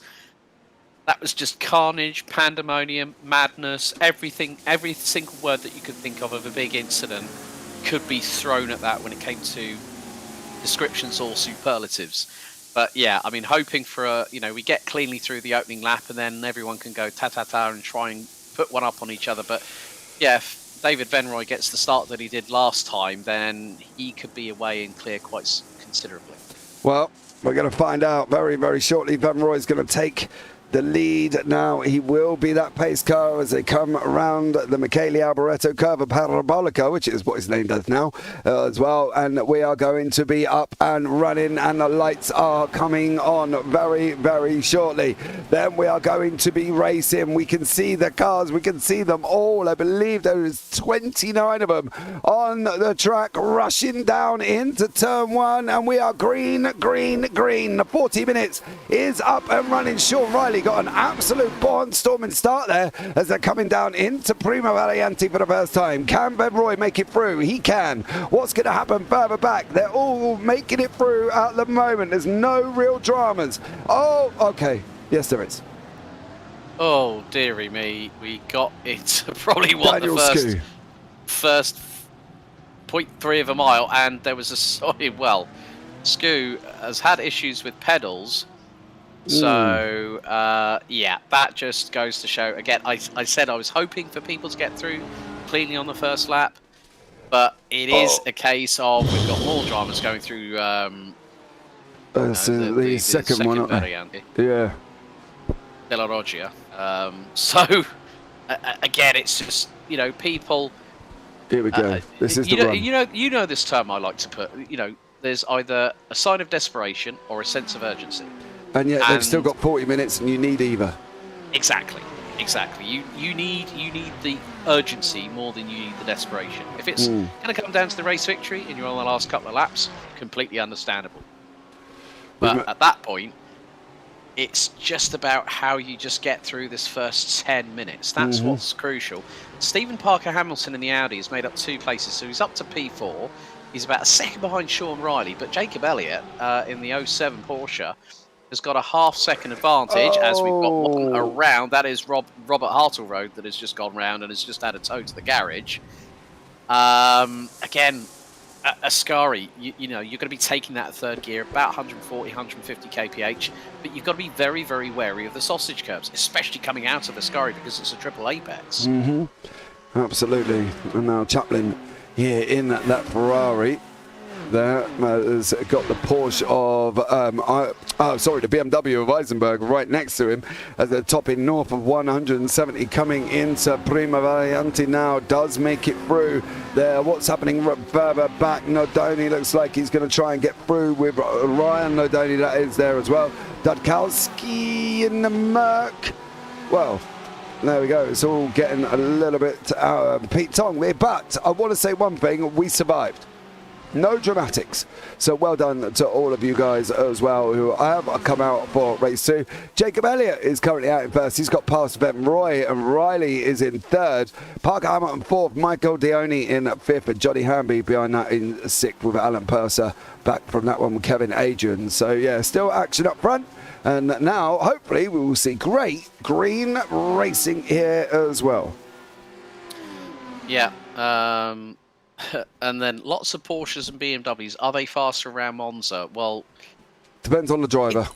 just carnage, pandemonium, madness, everything, every single word that you could think of a big incident could be thrown at that when it came to descriptions or superlatives. But yeah, I mean, hoping for we get cleanly through the opening lap and then everyone can go ta-ta-ta and try and put one up on each other. But yeah, if David Venroy gets the start that he did last time, then he could be away and clear quite considerably. Well, we're going to find out very, very shortly. Venroy is going to take the lead now. He will be that pace car as they come around the Michele Alboreto curve of Parabolica, which is what his name does now as well. And we are going to be up and running, and the lights are coming on very, very shortly. Then we are going to be racing. We can see the cars. We can see them all. I believe there is 29 of them on the track rushing down into turn 1. And we are green, green, green. The 40 minutes is up and running. Sean Riley got an absolute barnstorming start there as they're coming down into Primo Variante for the first time. Can Venroy make it through? He can. What's going to happen further back? They're all making it through at the moment. There's no real dramas. Oh, okay. Yes, there is. Oh, dearie me. We got it. Probably won Daniel the first 0.3 of a mile, and there was a Skoo has had issues with pedals. So, yeah, that just goes to show. Again, I said I was hoping for people to get through cleanly on the first lap, but it is a case of we've got more dramas going through the second one, variante. Yeah. Della Roggia. So, again, it's just, people... Here we go. This is the run. You know this term I like to put, there's either a sign of desperation or a sense of urgency. And yet they've still got 40 minutes and you need either. Exactly. You need the urgency more than you need the desperation. If it's going to come down to the race victory and you're on the last couple of laps, completely understandable. But at that point, it's just about how you just get through this first 10 minutes. That's what's crucial. Stephen Parker Hamilton in the Audi has made up 2 places, so he's up to P4. He's about a second behind Sean Riley, but Jacob Elliott in the 07 Porsche has got a half-second advantage as we've got one around. That is Robert Hartle Road that has just gone round and has just had a tow to the garage. Again, Ascari, you know, you're going to be taking that third gear about 140, 150 kph, but you've got to be very, very wary of the sausage curbs, especially coming out of Ascari because it's a triple apex. Absolutely. And now Chaplin here in that Ferrari. There has got the Porsche of, the BMW of Eisenberg right next to him as they're topping north of 170 coming into Prima Variante now. Does make it through there. What's happening further back? Nodoni looks like he's going to try and get through with Ryan Nodoni. That is there as well. Dudkowski in the Merc. Well, there we go. It's all getting a little bit Pete Tong there. But I want to say one thing. We survived. No dramatics. So well done to all of you guys as well who have come out for race 2. Jacob Elliott is currently out in first. He's got past Ben Roy, and Riley is in third. Parker Hamilton fourth. Michael Dioni in fifth, and Johnny Hamby behind that in sixth with Alan Purser back from that one with Kevin Adrian. So yeah, still action up front. And now hopefully we will see great green racing here as well. Yeah. And then lots of Porsches and BMWs. Are they faster around Monza? Well, depends on the driver.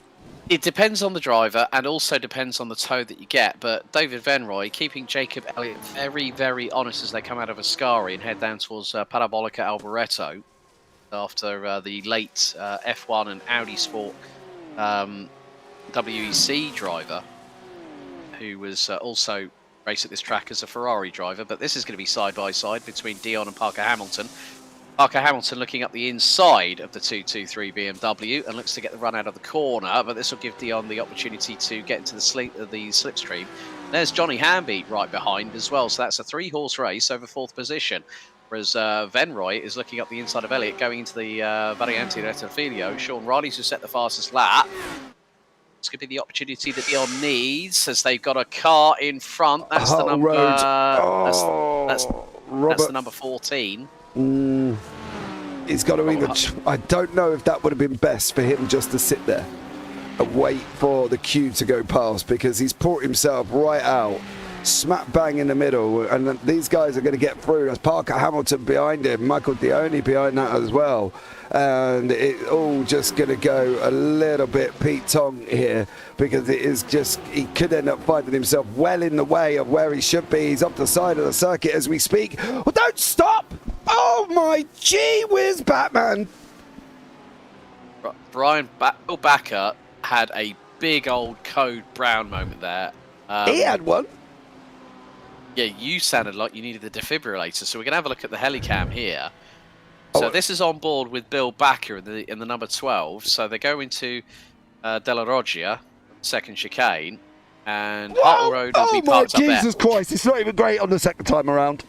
It depends on the driver, and also depends on the tow that you get. But David Venroy keeping Jacob Elliott very, very honest as they come out of Ascari and head down towards Parabolica Alboreto after the late F1 and Audi Sport WEC driver, who was also race at this track as a Ferrari driver. But this is going to be side by side between Dion and Parker Hamilton. Parker Hamilton looking up the inside of the 223 BMW and looks to get the run out of the corner, but this will give Dion the opportunity to get into the slipstream. There's Johnny Hamby right behind as well, so that's a 3-horse race over 4th position. Whereas Venroy is looking up the inside of Elliott going into the Variante Retrofilio. Sean Riley's who set the fastest lap. This could be the opportunity that Dion needs as they've got a car in front. That's the number. That's the number 14. He's got to either. I don't know if that would have been best for him just to sit there and wait for the queue to go past, because he's brought himself right out, smack bang in the middle, and these guys are going to get through. There's Parker Hamilton behind him, Michael Dioni behind that as well. And it's all just going to go a little bit Pete Tong here, because it is just, he could end up finding himself well in the way of where he should be. He's up the side of the circuit as we speak. Well, don't stop! Oh my gee whiz, Batman! Brian Backer had a big old Code Brown moment there. He had one. Yeah, you sounded like you needed the defibrillator, so we're going to have a look at the helicam here. So this is on board with Bill Backer in the number 12. So they go into Della Roggia, second chicane, and Hartle Road will be parked up there. Jesus Christ, it's not even great on the second time around.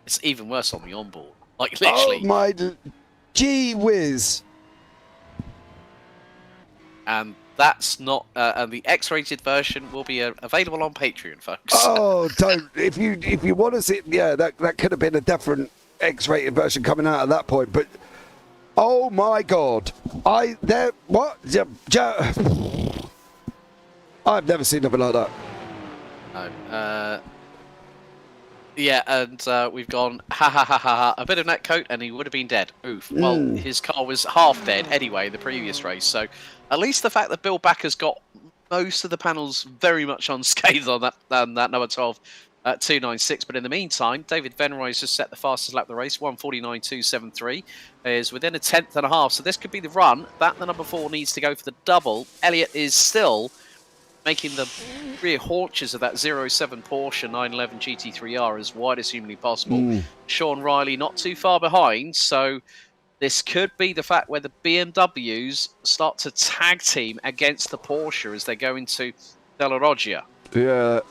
It's even worse on the onboard. Like, literally. Oh my gee whiz. And that's not, and the X-rated version will be available on Patreon, folks. Oh, don't. If you want to see, yeah, that could have been a different X-rated version coming out at that point, but oh my god, I've never seen nothing like that. Yeah, and we've gone a bit of netcoat and he would have been dead. Oof. Well, his car was half dead anyway the previous race, so at least the fact that Bill Backer's got most of the panels very much unscathed on that number 12 at 296. But in the meantime, David Venroy has just set the fastest lap of the race, 1:49.273, is within a 10th and a half. So this could be the run. That the number 4 needs to go for the double. Elliott is still making the rear haunches of that 07 Porsche 911 GT3R as wide as humanly possible. Sean Riley not too far behind, so this could be the fact where the BMWs start to tag team against the Porsche as they go into Della Roggia. Yeah,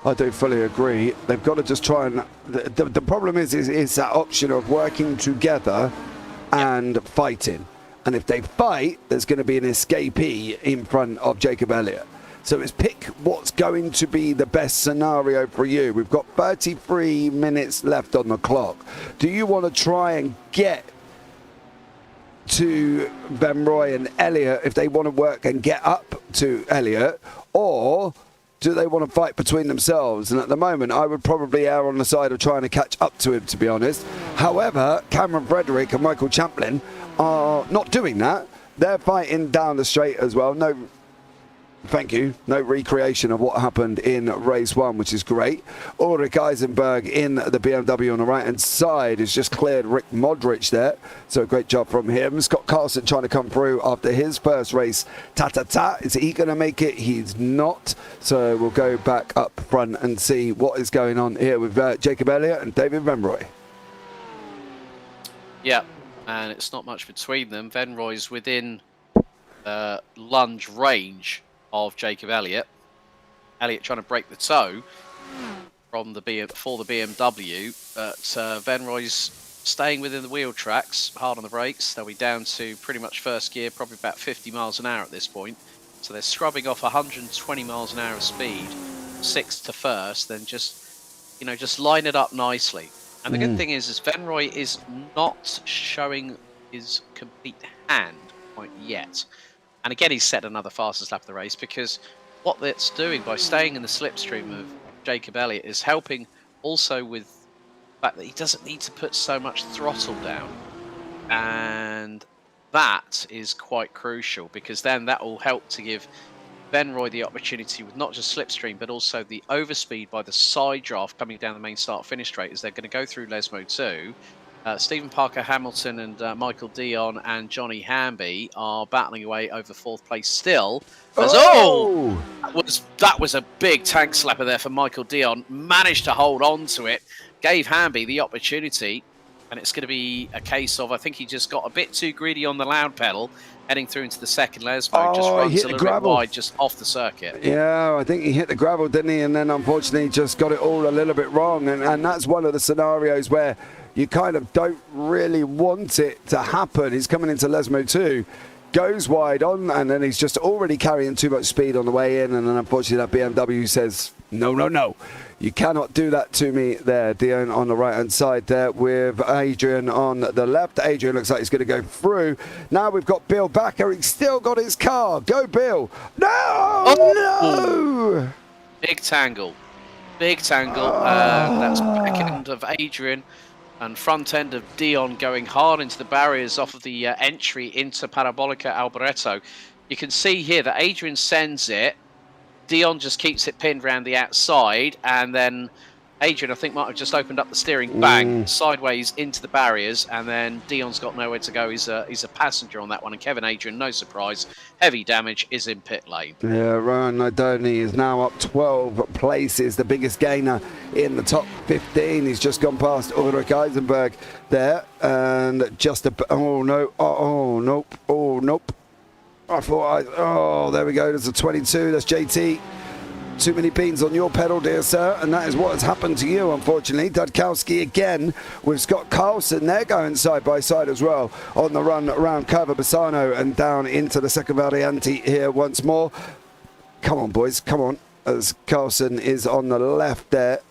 I do fully agree. They've got to just try and... The problem is that option of working together and fighting. And if they fight, there's going to be an escapee in front of Jacob Elliott. So it's pick what's going to be the best scenario for you. We've got 33 minutes left on the clock. Do you want to try and get to Venroy and Elliott if they want to work and get up to Elliott? Or do they want to fight between themselves? And at the moment, I would probably err on the side of trying to catch up to him, to be honest. However, Cameron Frederick and Michael Champlin are not doing that. They're fighting down the straight as well. No, thank you. No recreation of what happened in race 1, which is great. Ulrich Eisenberg in the BMW on the right-hand side has just cleared Rick Modric there. So great job from him. Scott Carlson trying to come through after his first race. Ta-ta-ta. Is he going to make it? He's not. So we'll go back up front and see what is going on here with Jacob Elliott and David Venroy. Yeah, and it's not much between them. Venroy's within lunge range of Jacob Elliott. Elliott trying to break the toe from the BMW, but Venroy's staying within the wheel tracks, hard on the brakes. They'll be down to pretty much first gear, probably about 50 miles an hour at this point. So they're scrubbing off 120 miles an hour of speed, 6th to first, then just line it up nicely. And the good thing is Venroy is not showing his complete hand quite yet. And again, he's set another fastest lap of the race, because what that's doing by staying in the slipstream of Jacob Elliott is helping also with the fact that he doesn't need to put so much throttle down. And that is quite crucial, because then that will help to give Venroy the opportunity with not just slipstream, but also the overspeed by the side draft coming down the main start-finish straight, as they're going to go through Lesmo 2. Stephen Parker Hamilton and Michael Dion and Johnny Hamby are battling away over 4th place still. As, that was a big tank slapper there for Michael Dion. Managed to hold on to it, gave Hamby the opportunity, and it's going to be a case of, I think he just got a bit too greedy on the loud pedal, heading through into the second Lesmo. Just runs a little bit wide, just off the circuit. Yeah, I think he hit the gravel, didn't he? And then unfortunately just got it all a little bit wrong. And that's one of the scenarios where you kind of don't really want it to happen. He's coming into Lesmo 2, goes wide on, and then he's just already carrying too much speed on the way in. And then unfortunately that BMW says, no, no, no. You cannot do that to me there. Dion on the right-hand side there with Adrian on the left. Adrian looks like he's going to go through. Now we've got Bill Backer. He's still got his car. Go, Bill. No! No! Big tangle. Big tangle. That's back end of Adrian and front end of Dion going hard into the barriers off of the entry into Parabolica Alboreto. You can see here that Adrian sends it. Dion just keeps it pinned around the outside, and then Adrian, I think, might have just opened up the steering, bang, sideways into the barriers, and then Dion's got nowhere to go. He's a passenger on that one, and Kevin Adrian, no surprise, heavy damage, is in pit lane. Yeah, Ryan Nadoni is now up 12 places, the biggest gainer in the top 15. He's just gone past Ulrich Eisenberg there, and just a... Oh, no. Oh, nope. Oh, nope. I thought oh, there we go. There's a 22. That's JT. Too many beans on your pedal, dear sir. And that is what has happened to you, unfortunately. Dudkowski again with Scott Carlson. They're going side by side as well on the run around Curva Bassano and down into the second variante here once more. Come on, boys. Come on. As Carlson is on the left there.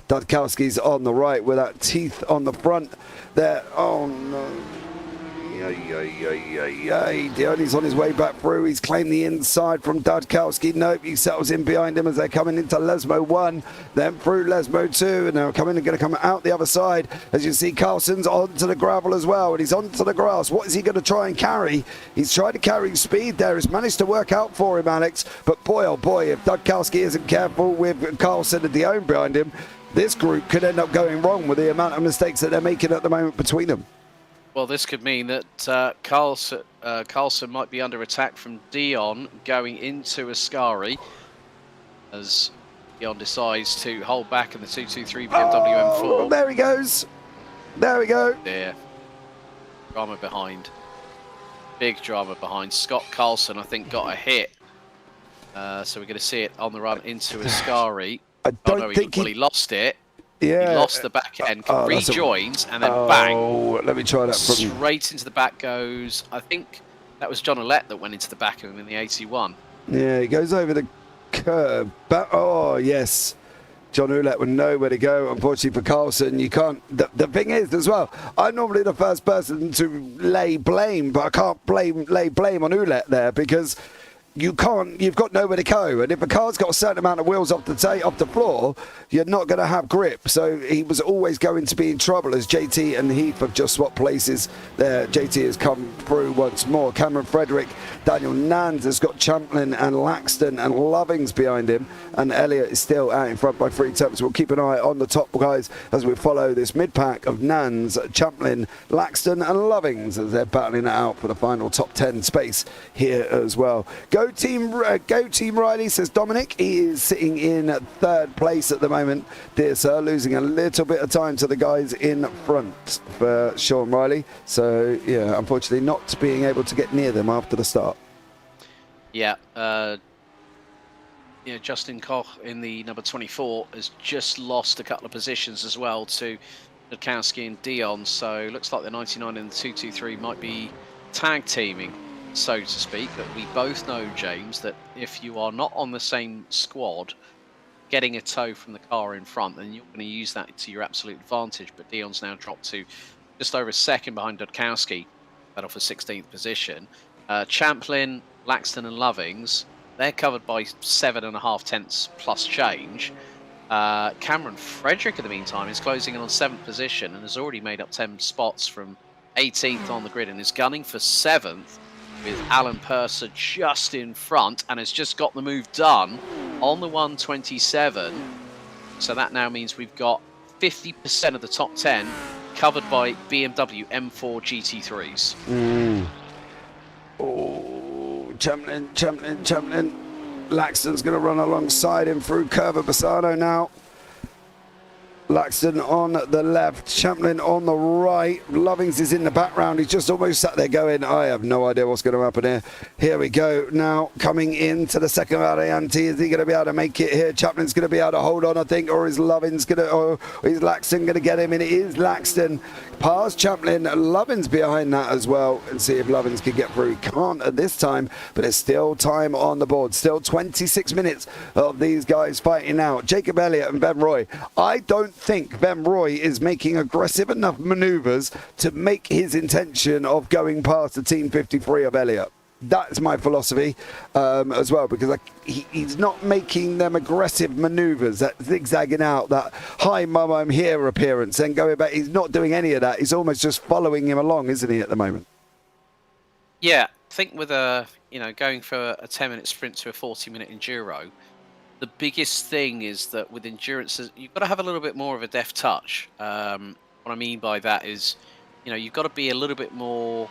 Dudkowski's on the right with that teeth on the front there. Oh, no. Dioni's on his way back through. He's claimed the inside from Dudkowski. Nope, he settles in behind him as they're coming into Lesmo 1, then through Lesmo 2, and now going to come out the other side. As you see, Carlson's onto the gravel as well, and he's onto the grass. What is he going to try and carry? He's tried to carry speed there. It's managed to work out for him, Alex. But boy, oh boy, if Dudkowski isn't careful with Carlson and Dion behind him, this group could end up going wrong with the amount of mistakes that they're making at the moment between them. Well, this could mean that Carlson might be under attack from Dion going into Ascari, as Dion decides to hold back in the 223 BMW M4. There he goes. There we go. There. Drama behind. Big drama behind. Scott Carlson, I think, got a hit. So we're going to see it on the run into Ascari. I don't think he lost it. Yeah. He lost the back end, rejoins, and then bang. Oh, let me try that from... Straight into the back goes, I think that was John Ouellette that went into the back of him in the 81. Yeah, he goes over the curb. Oh, yes. John Ouellette would know where to go. Unfortunately for Carlson, you can't... The thing is, as well, I'm normally the first person to lay blame, but I can't lay blame on Ouellette there, because you've got nowhere to go, and if a car's got a certain amount of wheels off the floor, you're not going to have grip. So he was always going to be in trouble, as JT and Heath have just swapped places there. JT has come through once more. Cameron Frederick, Daniel Nans has got Champlin and Laxton and Lovings behind him, and Elliott is still out in front by 3 tenths. We'll keep an eye on the top guys as we follow this mid-pack of Nans, Champlin, Laxton and Lovings as they're battling it out for the final top 10 space here as well. Go Team Riley, says Dominic. He is sitting in 3rd place at the moment, dear sir, losing a little bit of time to the guys in front for Sean Riley. So, yeah, unfortunately not being able to get near them after the start. Yeah, Justin Koch in the number 24 has just lost a couple of positions as well to Dudkowski and Dion. So, looks like the 99 and the 223 might be tag teaming, so to speak. But we both know, James, that if you are not on the same squad, getting a tow from the car in front, then you're going to use that to your absolute advantage. But Dion's now dropped to just over a second behind Dudkowski, that off a 16th position. Champlin, Laxton and Lovings, they're covered by 7.5 tenths plus change. Cameron Frederick, in the meantime, is closing in on 7th position and has already made up 10 spots from 18th on the grid and is gunning for 7th, with Alan Purser just in front and has just got the move done on the 127. So that now means we've got 50% of the top 10 covered by BMW M4 GT3s. Oh, Champlin. Laxton's going to run alongside him through Curva Bassano now. Laxton on the left, Champlin on the right. Lovings is in the background. He's just almost sat there going, I have no idea what's going to happen here. Here we go now, coming into the second variante. Is he going to be able to make it here? Chaplin's going to be able to hold on, I think, or is Lovings going to, or is Laxton going to get him? And it is Laxton. Past Champlin, Lovings behind that as well, and see if Lovings can get through. Can't at this time, but there's still time on the board. Still 26 minutes of these guys fighting out. Jacob Elliott and Ben Roy. I don't think Ben Roy is making aggressive enough maneuvers to make his intention of going past the Team 53 of Elliott. That's my philosophy as well, because he's not making them aggressive maneuvers, that zigzagging out, that hi mum I'm here appearance, and going back. He's not doing any of that. He's almost just following him along, isn't he, at the moment? Yeah, I think with going for a 10-minute sprint to a 40-minute enduro, the biggest thing is that with endurance, you've got to have a little bit more of a deft touch. What I mean by that is, you've got to be a little bit more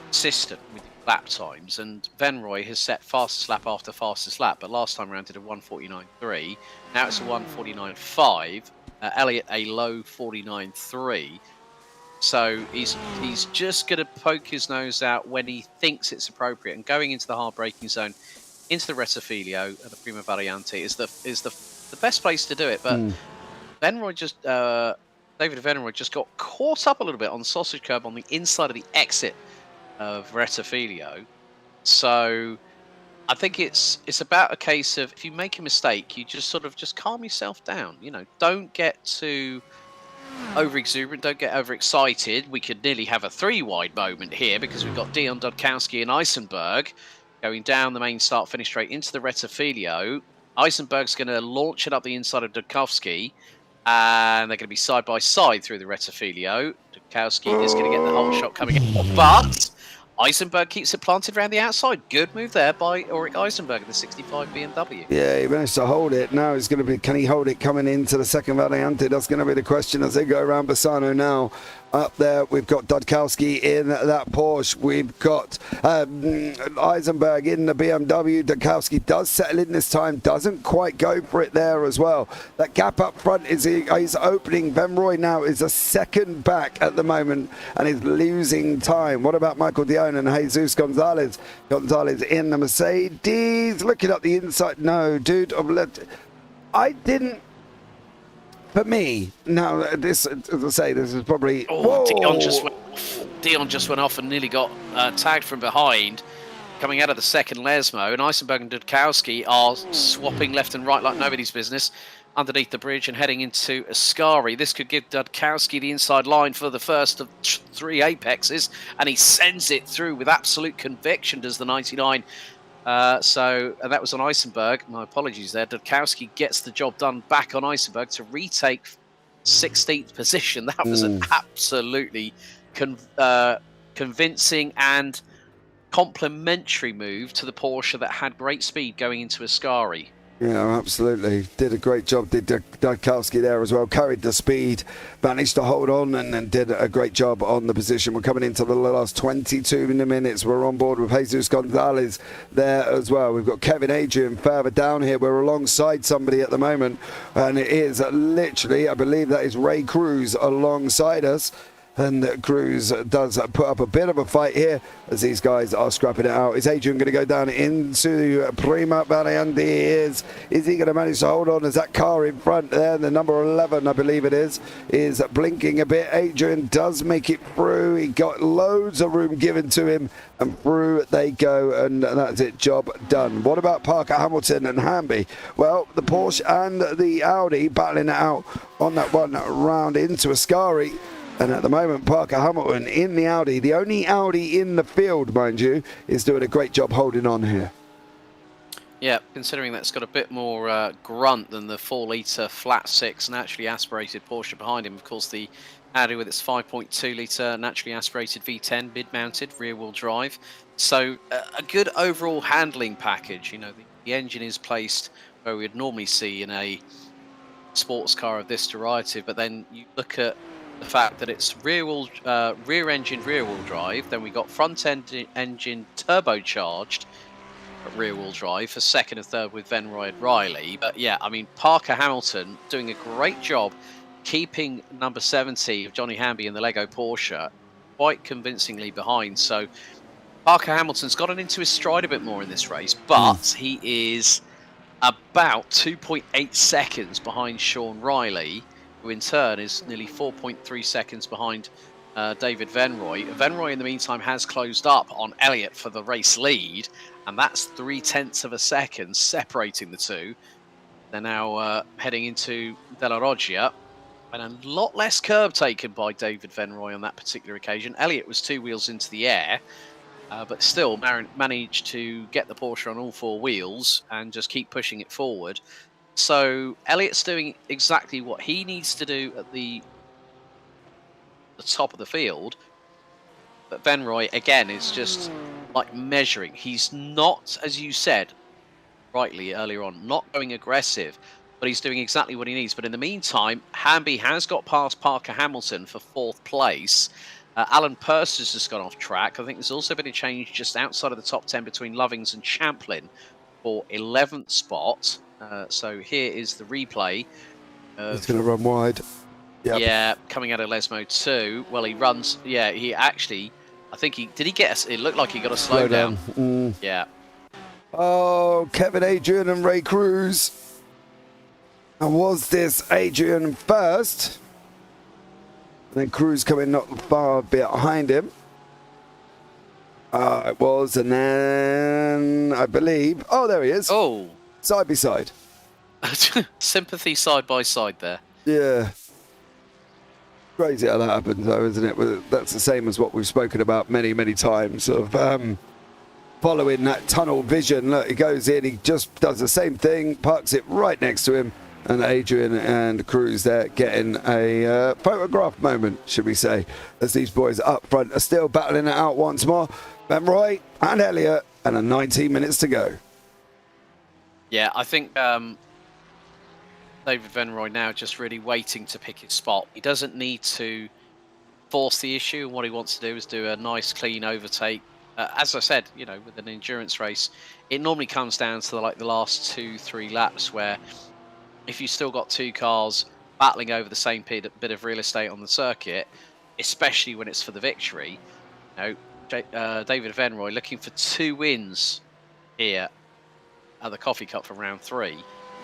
consistent with lap times. And Venroy has set fastest lap after fastest lap, but last time around did a 1:49.3. Now it's a 1:49.5. Elliott a low 49.3. So he's just going to poke his nose out when he thinks it's appropriate. And going into the hard braking zone, into the Rettifilio, the Prima Variante is the best place to do it. But David Venroy just got caught up a little bit on the sausage curb on the inside of the exit of Rettifilio. So I think it's about a case of, if you make a mistake, you just sort of just calm yourself down. Don't get too over exuberant, don't get overexcited. We could nearly have a 3-wide moment here because we've got Dion, Dudkowski and Eisenberg going down the main start-finish straight into the Rettifilio. Eisenberg's going to launch it up the inside of Dudkowski, and they're going to be side by side through the Rettifilio. Dudkowski is going to get the whole shot coming in, but Eisenberg keeps it planted around the outside. Good move there by Ulrich Eisenberg, the 65 BMW. Yeah, he managed to hold it. Now it's going to be, can he hold it coming into the second Variante? That's going to be the question as they go around Bassano now. Up there, we've got Dudkowski in that Porsche. We've got Eisenberg in the BMW. Dudkowski does settle in this time. Doesn't quite go for it there as well. That gap up front is opening. Venroy now is a second back at the moment and is losing time. What about Michael Dion and Jesus Gonzalez? Gonzalez in the Mercedes. Looking up the inside. No, dude. I didn't. For me, now this, as I say, this is probably. Oh, Dion just went off and nearly got tagged from behind, coming out of the second Lesmo. And Eisenberg and Dudkowski are swapping left and right like nobody's business underneath the bridge and heading into Ascari. This could give Dudkowski the inside line for the first of 3 apexes, and he sends it through with absolute conviction. Does the 99 And that was on Eisenberg. My apologies there. Dudkowski gets the job done back on Eisenberg to retake 16th position. That was an absolutely convincing and complimentary move to the Porsche that had great speed going into Ascari. Yeah, absolutely. Did a great job, did Dudkowski there as well. Carried the speed, managed to hold on, and then did a great job on the position. We're coming into the last 22 minutes. We're on board with Jesus Gonzalez there as well. We've got Kevin Adrian further down here. We're alongside somebody at the moment, and it is literally, I believe that is Ray Cruz alongside us. And Cruz does put up a bit of a fight here as these guys are scrapping it out. Is Adrian going to go down into Prima Variante? Is he going to manage to hold on? As that car in front there, the number 11, I believe it is blinking a bit. Adrian does make it through. He got loads of room given to him, and through they go, and that's it, job done. What about Parker Hamilton and Hamby? Well, the Porsche and the Audi battling it out on that one round into Ascari. And at the moment, Parker Hamilton in the Audi, the only Audi in the field, mind you, is doing a great job holding on here. Yeah, considering that's got a bit more grunt than the 4-litre flat 6 naturally aspirated Porsche behind him. Of course, the Audi with its 5.2-litre naturally aspirated V10 mid-mounted rear-wheel drive. So a good overall handling package. You know, the engine is placed where we would normally see in a sports car of this derivative, but then you look at the fact that it's rear-engine rear-wheel drive. Then we got front-engine turbocharged rear-wheel drive for second and third with Venroy and Riley. But yeah, I mean, Parker Hamilton doing a great job keeping number 70 of Johnny Hamby in the Lego Porsche quite convincingly behind. So Parker Hamilton's gotten into his stride a bit more in this race, but he is about 2.8 seconds behind Sean Riley, who in turn is nearly 4.3 seconds behind David Venroy. Venroy, in the meantime, has closed up on Elliott for the race lead, and that's 0.3 of a second separating the two. They're now heading into Della Roggia, and a lot less curb taken by David Venroy on that particular occasion. Elliott was 2 wheels into the air, but still managed to get the Porsche on all 4 wheels and just keep pushing it forward. So Elliott's doing exactly what he needs to do at the top of the field. But Venroy, again, is just like measuring. He's not, as you said rightly earlier on, not going aggressive, but he's doing exactly what he needs. But in the meantime, Hamby has got past Parker Hamilton for 4th place. Alan Purser's just gone off track. I think there's also been a change just outside of the top 10 between Lovings and Champlin for 11th spot. So here is the replay. He's going to run wide. Yep. Yeah, coming out of Lesmo 2. Well, he runs. Yeah, he actually. I think he did. He get. It looked like he got a slow down. Yeah. Oh, Kevin Adrian and Ray Cruz. And was this Adrian first? And then Cruz coming not far behind him. It was, and then I believe. Oh, there he is. Oh. Side by side. Sympathy side by side there. Yeah. Crazy how that happens, though, isn't it? That's the same as what we've spoken about many, many times of following that tunnel vision. Look, he goes in, he just does the same thing, parks it right next to him, and Adrian and Cruz there getting a photograph moment, should we say, as these boys up front are still battling it out once more. Venroy and Elliott, and 19 minutes to go. Yeah, I think David Venroy now just really waiting to pick his spot. He doesn't need to force the issue, and what he wants to do is do a nice, clean overtake. As I said, you know, with an endurance race, it normally comes down to the last 2-3 laps, where if you've still got 2 cars battling over the same bit of real estate on the circuit, especially when it's for the victory, you know, David Venroy looking for 2 wins here at the Coffee Cup for round 3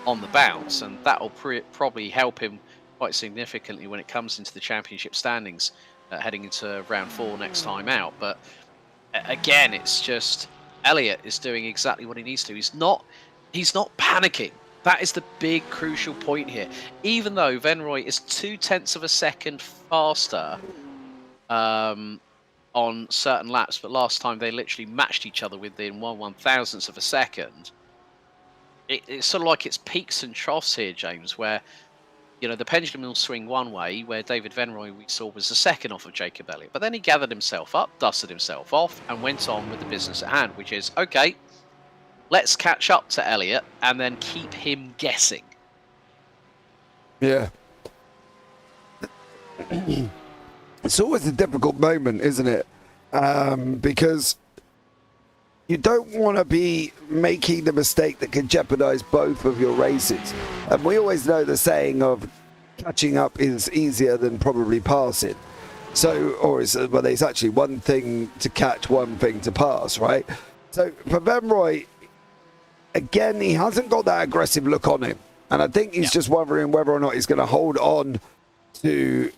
on the bounce, and that will probably help him quite significantly when it comes into the championship standings heading into round 4 next time out. But again, it's just Elliott is doing exactly what he needs to. He's not panicking. That is the big crucial point here. Even though Venroy is 0.2 of a second faster on on certain laps, but last time they literally matched each other within 1/1000th of a second. It's sort of like it's peaks and troughs here, James, where the pendulum will swing one way, where David Venroy we saw was the second off of Jacob Elliott, but then he gathered himself up, dusted himself off, and went on with the business at hand, which is okay. Let's catch up to Elliott and then keep him guessing. Yeah. It's always a difficult moment, isn't it? Because you don't want to be making the mistake that can jeopardize both of your races. And we always know the saying of catching up is easier than probably passing. There's actually one thing to catch, one thing to pass, right? So for Venroy, again, he hasn't got that aggressive look on him. And I think he's just wondering whether or not he's going to hold on to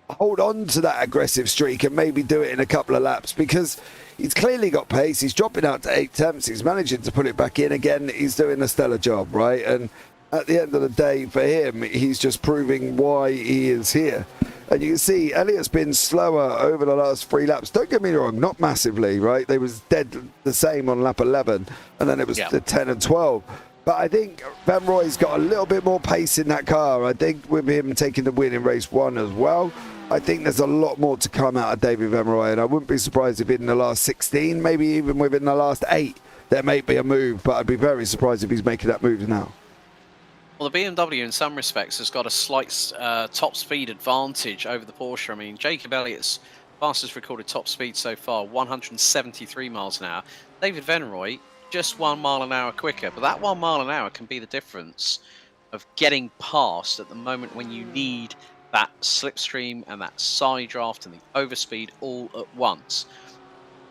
that aggressive streak and maybe do it in a couple of laps, because he's clearly got pace. He's dropping out to 8 tenths. He's managing to put it back in again. He's doing a stellar job, right? And at the end of the day, for him, he's just proving why he is here. And you can see Elliott's been slower over the last 3 laps. Don't get me wrong, not massively, right? They was dead the same on lap 11, and then it was the 10 and 12. But I think Venroy's got a little bit more pace in that car. I think with him taking the win in race 1 as well, I think there's a lot more to come out of David Venroy, and I wouldn't be surprised if in the last 16, maybe even within the last 8, there may be a move, but I'd be very surprised if he's making that move now. Well, the BMW in some respects has got a slight top speed advantage over the Porsche. I mean, Jacob Elliott's fastest recorded top speed so far, 173 miles an hour. David Venroy, just 1 mile an hour quicker, but that 1 mile an hour can be the difference of getting past at the moment when you need that slipstream and that side draft and the overspeed all at once.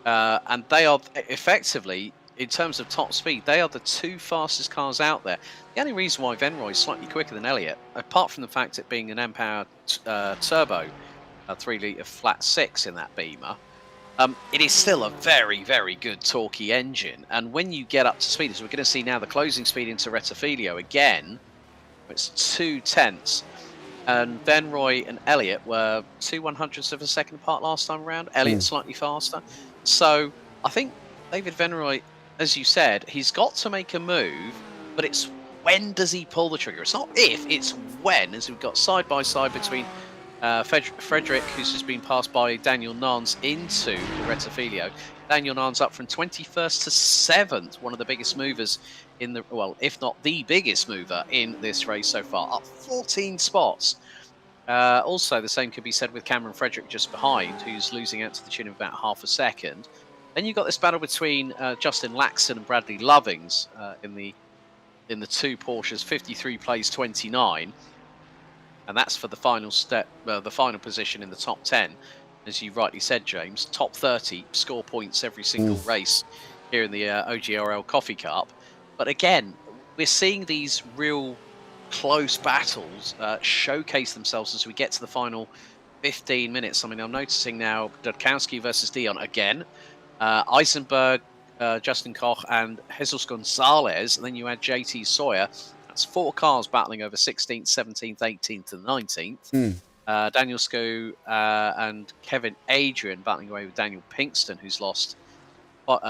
And they are effectively, in terms of top speed, they are the 2 fastest cars out there. The only reason why Venroy is slightly quicker than Elliott, apart from the fact it being an M-Power turbo, a 3-litre flat 6 in that Beamer, it is still a very, very good torquey engine. And when you get up to speed, as we're going to see now, the closing speed into Rettifilio again, it's 2 tenths. And Venroy and Elliott were 2/100ths of a second apart last time around. Elliott slightly faster. So I think David Venroy, as you said, he's got to make a move, but it's when does he pull the trigger? It's not if, it's when, as we've got side by side between Frederick, who's just been passed by Daniel Nance into Rettifilio. Daniel Nance up from 21st to 7th, one of the biggest movers in the, well, if not the biggest mover in this race so far, up 14 spots. Also, the same could be said with Cameron Frederick just behind, who's losing out to the tune of about half a second. Then you've got this battle between Justin Laxton and Bradley Lovings in the 2 Porsches. 53 plays 29, and that's for the final step, the final position in the top 10. As you rightly said, James, top 30 score points every single race here in the OGRL Coffee Cup. But again, we're seeing these real close battles showcase themselves as we get to the final 15 minutes. I mean, I'm noticing now Dudkowski versus Dion again. Eisenberg, Justin Koch, and Jesus Gonzalez. And then you add JT Sawyer. That's 4 cars battling over 16th, 17th, 18th, and 19th. Daniel Sco and Kevin Adrian battling away with Daniel Pinkston, who's lost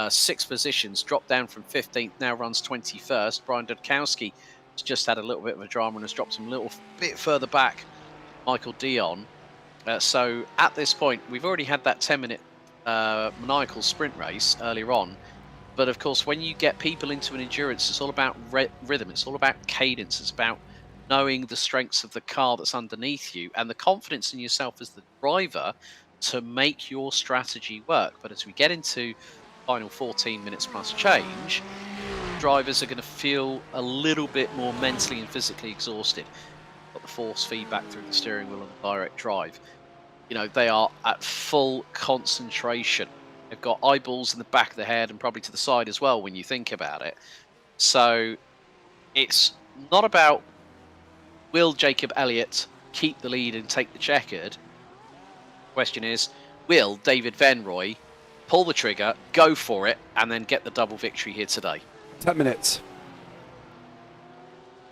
6 positions, dropped down from 15th, now runs 21st. Brian Dudkowski has just had a little bit of a drama and has dropped him a little bit further back, Michael Dion. So at this point, we've already had that 10-minute maniacal sprint race earlier on. But of course, when you get people into an endurance, it's all about rhythm, it's all about cadence, it's about knowing the strengths of the car that's underneath you and the confidence in yourself as the driver to make your strategy work. But as we get into final 14 minutes plus change, drivers are going to feel a little bit more mentally and physically exhausted. Got the force feedback through the steering wheel and the direct drive. You know, they are at full concentration. They've got eyeballs in the back of the head and probably to the side as well when you think about it. So it's not about will Jacob Elliott keep the lead and take the checkered. The question is, will David Venroy pull the trigger, go for it, and then get the double victory here today? 10 minutes.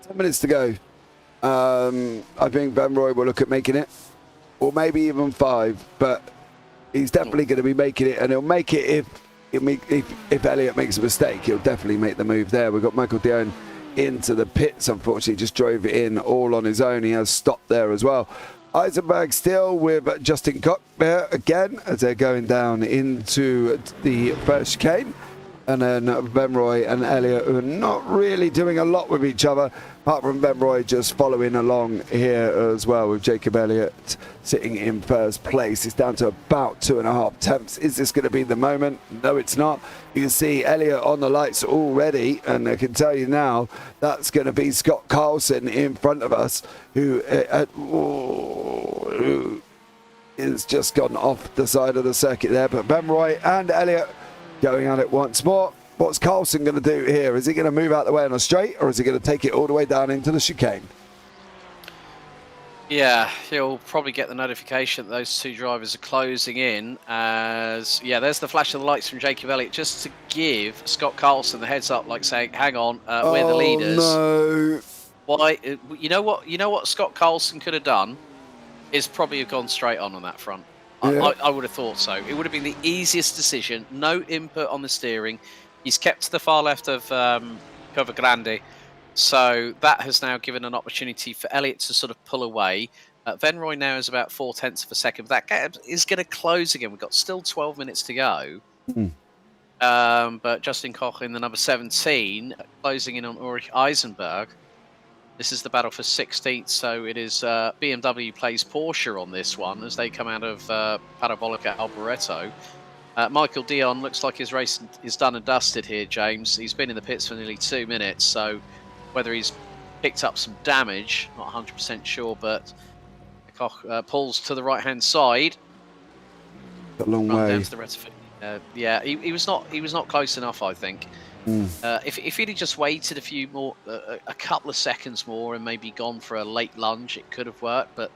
10 minutes to go. I think Venroy will look at making it, or maybe even 5. But He's definitely going to be making it, and he'll make it if Elliott makes a mistake. He'll definitely make the move there. We've got Michael Dion into the pits. Unfortunately, just drove it in all on his own. He has stopped there as well. Eisenberg still with Justin Koch there again as they're going down into the first chicane. And then Benroy and Elliott, who are not really doing a lot with each other, apart from Benroy just following along here as well with Jacob Elliott sitting in first place. It's down to about 2.5 tenths. Is this going to be the moment? No, it's not. You can see Elliott on the lights already, and I can tell you now that's going to be Scott Carlson in front of us, who is just gone off the side of the circuit there. But Benroy and Elliott going at it once more. What's Carlson going to do here? Is he going to move out the way on a straight, or is he going to take it all the way down into the chicane? Yeah, he'll probably get the notification that those two drivers are closing in. As there's the flash of the lights from Jacob Elliott, just to give Scott Carlson the heads up, like saying, "Hang on, we're the leaders." No. Why? You know what? You know what Scott Carlson could have done is probably have gone straight on that front. Yeah. I would have thought so. It would have been the easiest decision. No input on the steering. He's kept to the far left of Curva Grande. So that has now given an opportunity for Elliott to sort of pull away. Venroy now is about 0.4 of a second. That gap is going to close again. We've got still 12 minutes to go. But Justin Koch in the number 17, closing in on Ulrich Eisenberg. This is the battle for 16th, so it is BMW plays Porsche on this one as they come out of Parabolica Alboreto. Michael Dion looks like his race is done and dusted here, James. He's been in the pits for nearly 2 minutes, so whether he's picked up some damage, not 100% sure, but Koch pulls to the right-hand side. A long way. Down to the rectification. He was not close enough, I think. If he'd just waited a couple of seconds more and maybe gone for a late lunge, it could have worked. But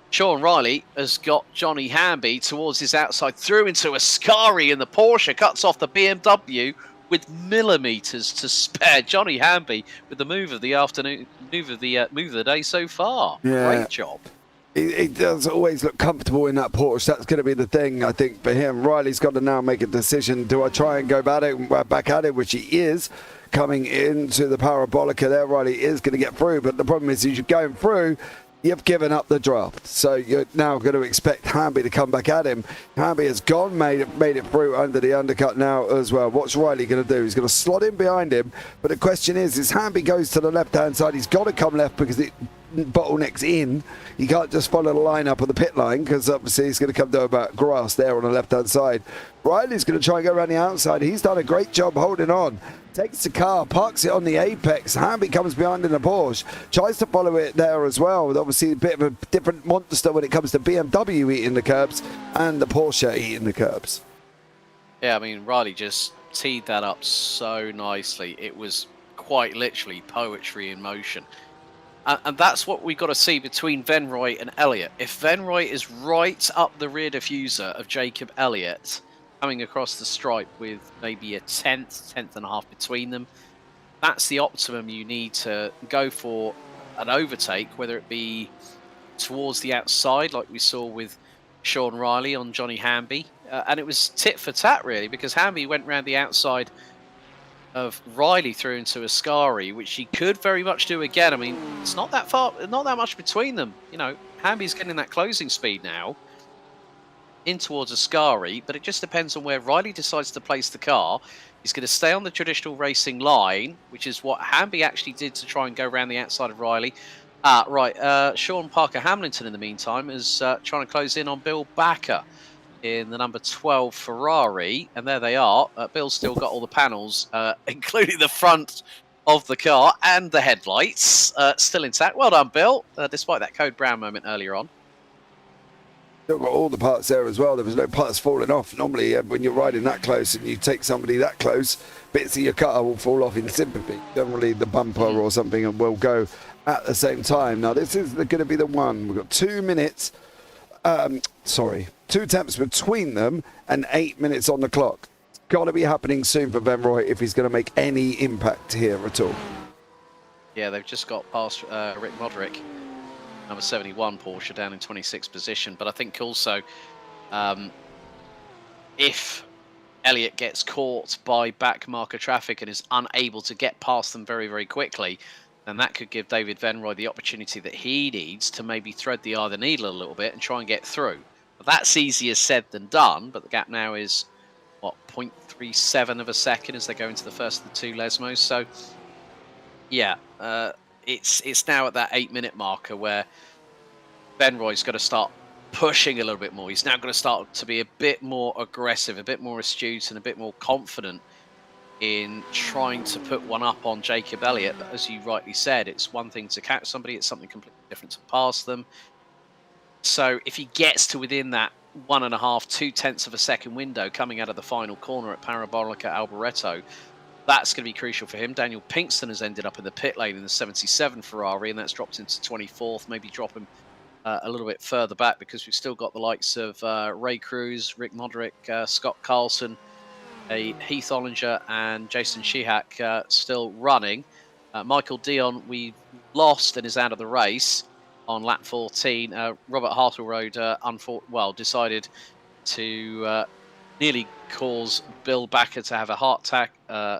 Sean Riley has got Johnny Hamby towards his outside, through into Ascari, and the Porsche cuts off the BMW with millimeters to spare. Johnny Hamby with the move of the afternoon, move of the day so far. Yeah. Great job. He does always look comfortable in that Porsche. That's going to be the thing, I think, for him. Riley's got to now make a decision. Do I try and go back at it, which he is, coming into the Parabolica there. Riley is going to get through, but the problem is, as you're going through, you've given up the draft. So you're now going to expect Hamby to come back at him. Hamby has gone, made it through under the undercut now as well. What's Riley going to do? He's going to slot in behind him. But the question is Hamby goes to the left-hand side. He's got to come left because it bottlenecks in. He can't just follow the line up on the pit line because obviously he's going to come to about grass there on the left-hand side. Riley's going to try and go around the outside. He's done a great job holding on. Takes the car, parks it on the apex. Hamby comes behind in the Porsche, tries to follow it there as well, with obviously a bit of a different monster when it comes to BMW eating the curbs and the Porsche eating the curbs. Yeah, I mean, Riley just teed that up so nicely. It was quite literally poetry in motion. And that's what we've got to see between Venroy and Elliott. If Venroy is right up the rear diffuser of Jacob Elliott, coming across the stripe with maybe a tenth and a half between them, that's the optimum you need to go for an overtake, whether it be towards the outside, like we saw with Sean Riley on Johnny Hamby. And it was tit for tat, really, because Hamby went round the outside of Riley through into Ascari, which he could very much do again. I mean, it's not that far, not that much between them. You know, Hamby's getting that closing speed now in towards Ascari, but it just depends on where Riley decides to place the car. He's going to stay on the traditional racing line, which is what Hamby actually did to try and go around the outside of Riley. Sean Parker Hamilton, in the meantime, is trying to close in on Bill Backer in the number 12 Ferrari, and there they are. Bill's still got all the panels, including the front of the car and the headlights, still intact. Well done, Bill, despite that Code Brown moment earlier on. Still got all the parts there as well. There was no parts falling off. Normally, when you're riding that close and you take somebody that close, bits of your car will fall off in sympathy. Generally, the bumper or something will go at the same time. Now, this is going to be the one. We've got 2 minutes. 2 attempts between them and 8 minutes on the clock. It's got to be happening soon for Venroy if he's going to make any impact here at all. Yeah, they've just got past Rick Modric, number 71 Porsche, down in 26th position. But I think also if Elliott gets caught by back marker traffic and is unable to get past them very, very quickly, then that could give David Venroy the opportunity that he needs to maybe thread the eye of the needle a little bit and try and get through. But that's easier said than done, but the gap now is, what, 0.37 of a second as they go into the first of the two Lesmos. So, yeah, it's now at that 8-minute marker where Venroy's got to start pushing a little bit more. He's now going to start to be a bit more aggressive, a bit more astute, and a bit more confident in trying to put one up on Jacob Elliott. But as you rightly said, it's one thing to catch somebody, it's something completely different to pass them. So if he gets to within that 1.5, 0.2 of a second window coming out of the final corner at Parabolica Alboreto, that's going to be crucial for him. Daniel Pinkston has ended up in the pit lane in the 77 Ferrari, and that's dropped into 24th, maybe drop him a little bit further back, because we've still got the likes of Ray Cruz, Rick Modric, Scott Carlson, Heath Ollinger, and Jason Shihak still running. Michael Dion we've lost and is out of the race on lap 14. Robert Hartleroad decided to nearly cause Bill Backer to have a heart attack,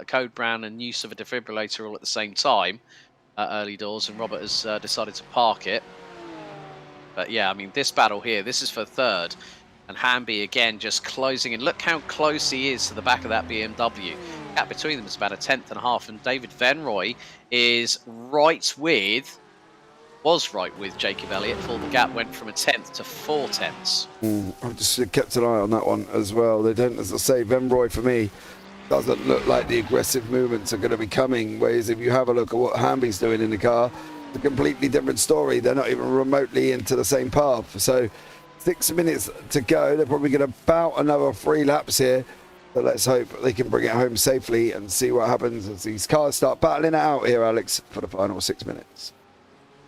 code brown, and use of a defibrillator all at the same time early doors, and Robert has decided to park it. But yeah, I mean, this battle here, this is for third, and Hamby again just closing in. Look how close he is to the back of that BMW. The gap between them is about 1.5 tenths, and David Venroy was right with Jacob Elliott, before the gap went from 1/10 to 4/10. I've just kept an eye on that one as well. They don't, as I say, Venroy for me doesn't look like the aggressive movements are going to be coming. Whereas if you have a look at what Hamby's doing in the car, it's a completely different story. They're not even remotely into the same path. So 6 minutes to go. They're probably going to bout another 3 laps here. But let's hope they can bring it home safely and see what happens as these cars start battling it out here, Alex, for the final 6 minutes.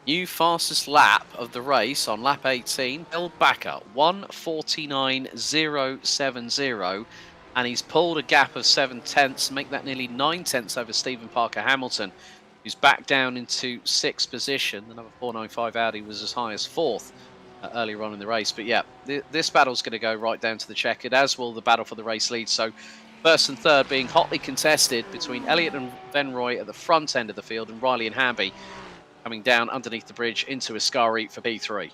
New fastest lap of the race on lap 18, Bill Backer, 1:49.070, and he's pulled a gap of 7 tenths, make that nearly 9 tenths over Stephen Parker Hamilton, who's back down into 6th position. The number 495 Audi was as high as 4th earlier on in the race. But yeah, this battle's going to go right down to the checkered, as will the battle for the race lead. So first and third being hotly contested between Elliott and Venroy at the front end of the field, and Riley and Hamby coming down underneath the bridge into Ascari for P3.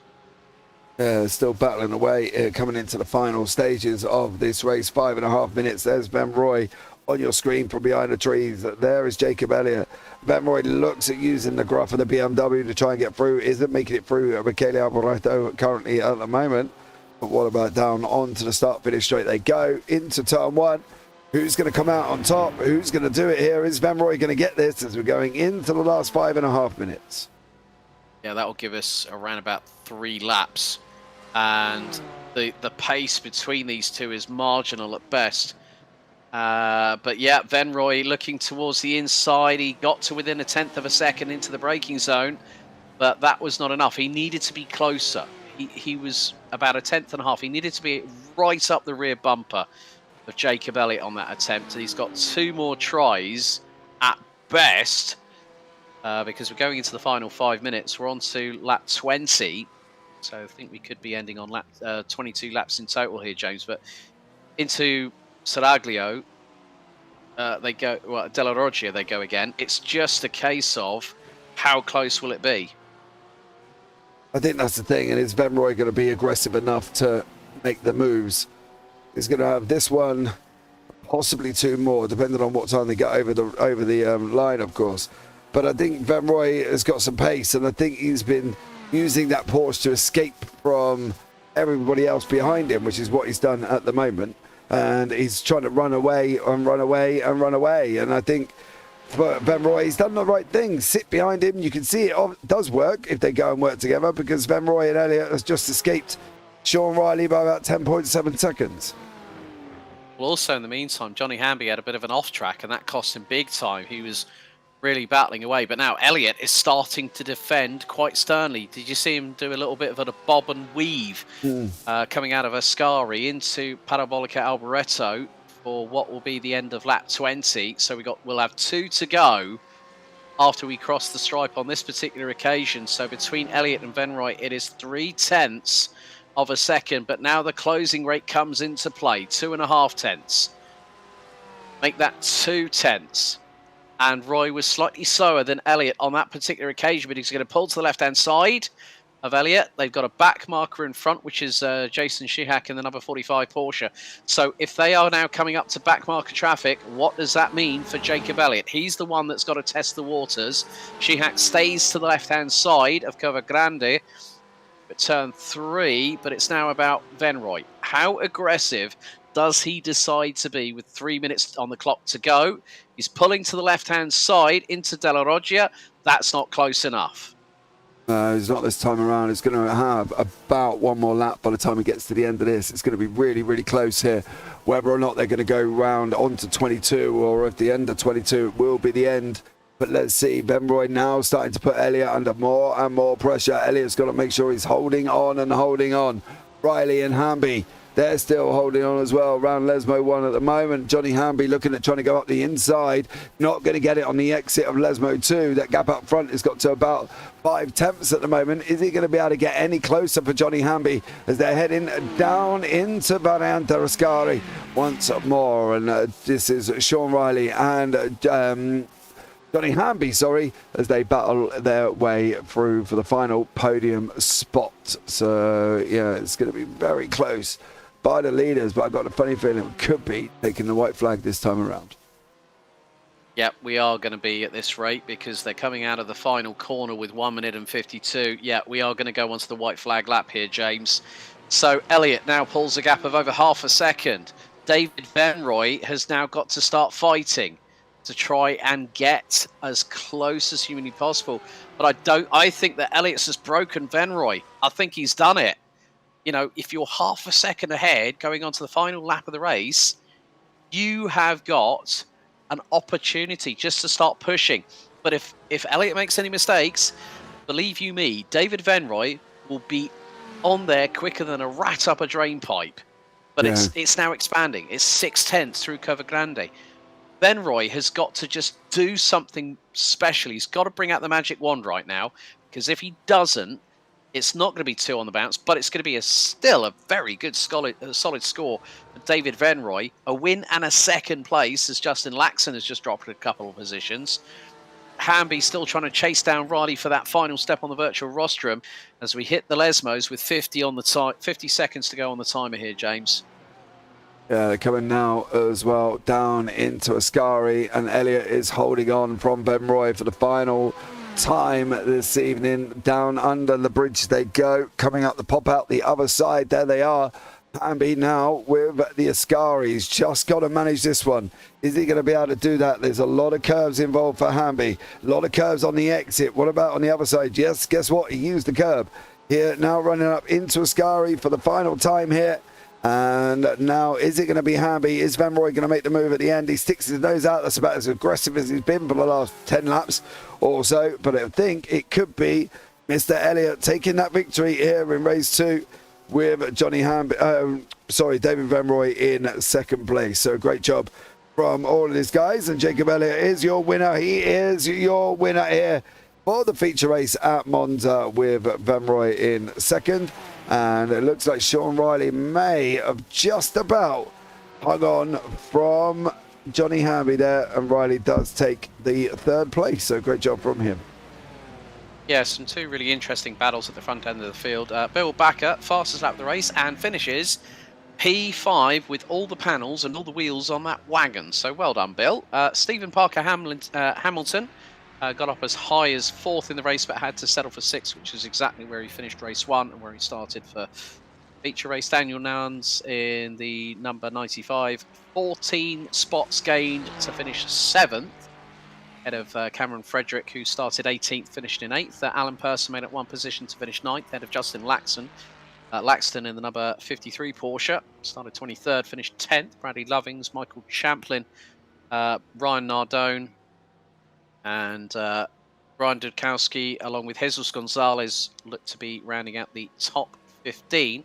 Still battling away, coming into the final stages of this race. 5.5 minutes. There's Venroy on your screen from behind the trees. There is Jacob Elliott. Venroy looks at using the gruff of the BMW to try and get through. Isn't making it through Michele Alboreto currently at the moment. But what about down onto the start-finish straight they go into turn 1. Who's going to come out on top? Who's going to do it here? Is Venroy going to get this as we're going into the last 5.5 minutes? Yeah, that will give us around about 3 laps. And the pace between these two is marginal at best. But yeah, Venroy looking towards the inside. He got to within 1/10 of a second into the braking zone, but that was not enough. He needed to be closer. He was about 1.5 tenths. He needed to be right up the rear bumper of Jacob Elliott on that attempt. And he's got 2 more tries at best, because we're going into the final 5 minutes. We're on to lap 20. So I think we could be ending on lap 22 laps in total here, James. But into Seraglio, they go, well, Della Roggia, they go again. It's just a case of how close will it be? I think that's the thing. And is Venroy going to be aggressive enough to make the moves? He's going to have this one, possibly 2 more, depending on what time they get over the line, of course. But I think Venroy has got some pace, and I think he's been using that Porsche to escape from everybody else behind him, which is what he's done at the moment. And he's trying to run away and run away and run away. And I think for Venroy, he's done the right thing. Sit behind him. You can see it does work if they go and work together, because Venroy and Elliott has just escaped Sean Riley by about 10.7 seconds. Well, also in the meantime, Johnny Hamby had a bit of an off track, and that cost him big time. He was really battling away, but now Elliott is starting to defend quite sternly. Did you see him do a little bit of a bob and weave coming out of Ascari into Parabolica Alboreto for what will be the end of lap 20? So we'll have 2 to go after we cross the stripe on this particular occasion. So between Elliott and Venroy, it is 3 tenths of a second, but now the closing rate comes into play. 2.5 tenths. Make that 2 tenths. And Roy was slightly slower than Elliott on that particular occasion, but he's going to pull to the left-hand side of Elliott. They've got a back marker in front, which is Jason Shihak in the number 45 Porsche. So if they are now coming up to back marker traffic, what does that mean for Jacob Elliott? He's the one that's got to test the waters. Shihak stays to the left-hand side of Cova Grande at turn 3, but it's now about Venroy. How aggressive does he decide to be with 3 minutes on the clock to go? He's pulling to the left-hand side into Della Roggia. That's not close enough. He's not this time around. It's going to have about one more lap by the time he gets to the end of this. It's going to be really, really close here. Whether or not they're going to go round onto 22, or if the end of 22 will be the end. But let's see. Venroy now starting to put Elliott under more and more pressure. Elliott's got to make sure he's holding on and holding on. Riley and Hamby, they're still holding on as well. Round Lesmo 1 at the moment. Johnny Hamby looking at trying to go up the inside. Not going to get it on the exit of Lesmo 2. That gap up front has got to about 5 tenths at the moment. Is he going to be able to get any closer for Johnny Hamby as they're heading down into Variante Rascari once more? And this is Sean Riley and Johnny Hamby, as they battle their way through for the final podium spot. So, yeah, it's going to be very close by the leaders, but I've got a funny feeling it could be taking the white flag this time around. Yep, we are going to be at this rate because they're coming out of the final corner with 1 minute and 52. Yeah, we are going to go onto the white flag lap here, James. So Elliott now pulls a gap of over half a second. David Venroy has now got to start fighting to try and get as close as humanly possible. But I think that Elliott's has broken Venroy. I think he's done it. You know, if you're half a second ahead going on to the final lap of the race, you have got an opportunity just to start pushing. But if Elliott makes any mistakes, believe you me, David Venroy will be on there quicker than a rat up a drain pipe. But yeah, it's now expanding. It's 6 tenths through Cova Grande. Venroy has got to just do something special. He's got to bring out the magic wand right now, because if he doesn't, it's not going to be 2 on the bounce, but it's going to be still a very good solid score for David Venroy. A win and a second place, as Justin Laxon has just dropped a couple of positions. Hamby still trying to chase down Riley for that final step on the virtual rostrum as we hit the Lesmos with 50 seconds to go on the timer here, James. Yeah, they're coming now as well down into Ascari, and Elliott is holding on from Venroy for the final time this evening. Down under the bridge they go, coming up the pop out the other side. There they are. Hamby now with the Ascari. He's just got to manage this one. Is he going to be able to do that? There's a lot of curves involved for Hamby. A lot of curves on the exit. What about on the other side? Yes, guess what? He used the curb. Here now running up into Ascari for the final time here. And now, is it going to be Hamby? Is Venroy going to make the move at the end? He sticks his nose out. That's about as aggressive as he's been for the last 10 laps or so. But I think it could be Mr. Elliott taking that victory here in race 2 with Johnny Hamby. David Venroy in second place. So great job from all of these guys. And Jacob Elliott is your winner. He is your winner here for the feature race at Monza with Venroy in second. And it looks like Sean Riley may have just about hung on from Johnny Hamby there, and Riley does take the third place. So great job from him. Yeah, some 2 really interesting battles at the front end of the field. Bill Backer, fastest lap of the race, and finishes P5 with all the panels and all the wheels on that wagon. So well done, Bill. Stephen Parker Hamilton got up as high as 4th in the race, but had to settle for 6th, which is exactly where he finished race 1 and where he started for feature race. Daniel Nans in the number 95, 14 spots gained to finish 7th. Ahead of Cameron Frederick, who started 18th, finished in 8th. Alan Purser made it 1 position to finish 9th, ahead of Justin Laxton. Laxton in the number 53 Porsche, started 23rd, finished 10th. Bradley Lovings, Michael Champlin, Ryan Nardone, and Brian Dudkowski, along with Jesus Gonzalez, look to be rounding out the top 15.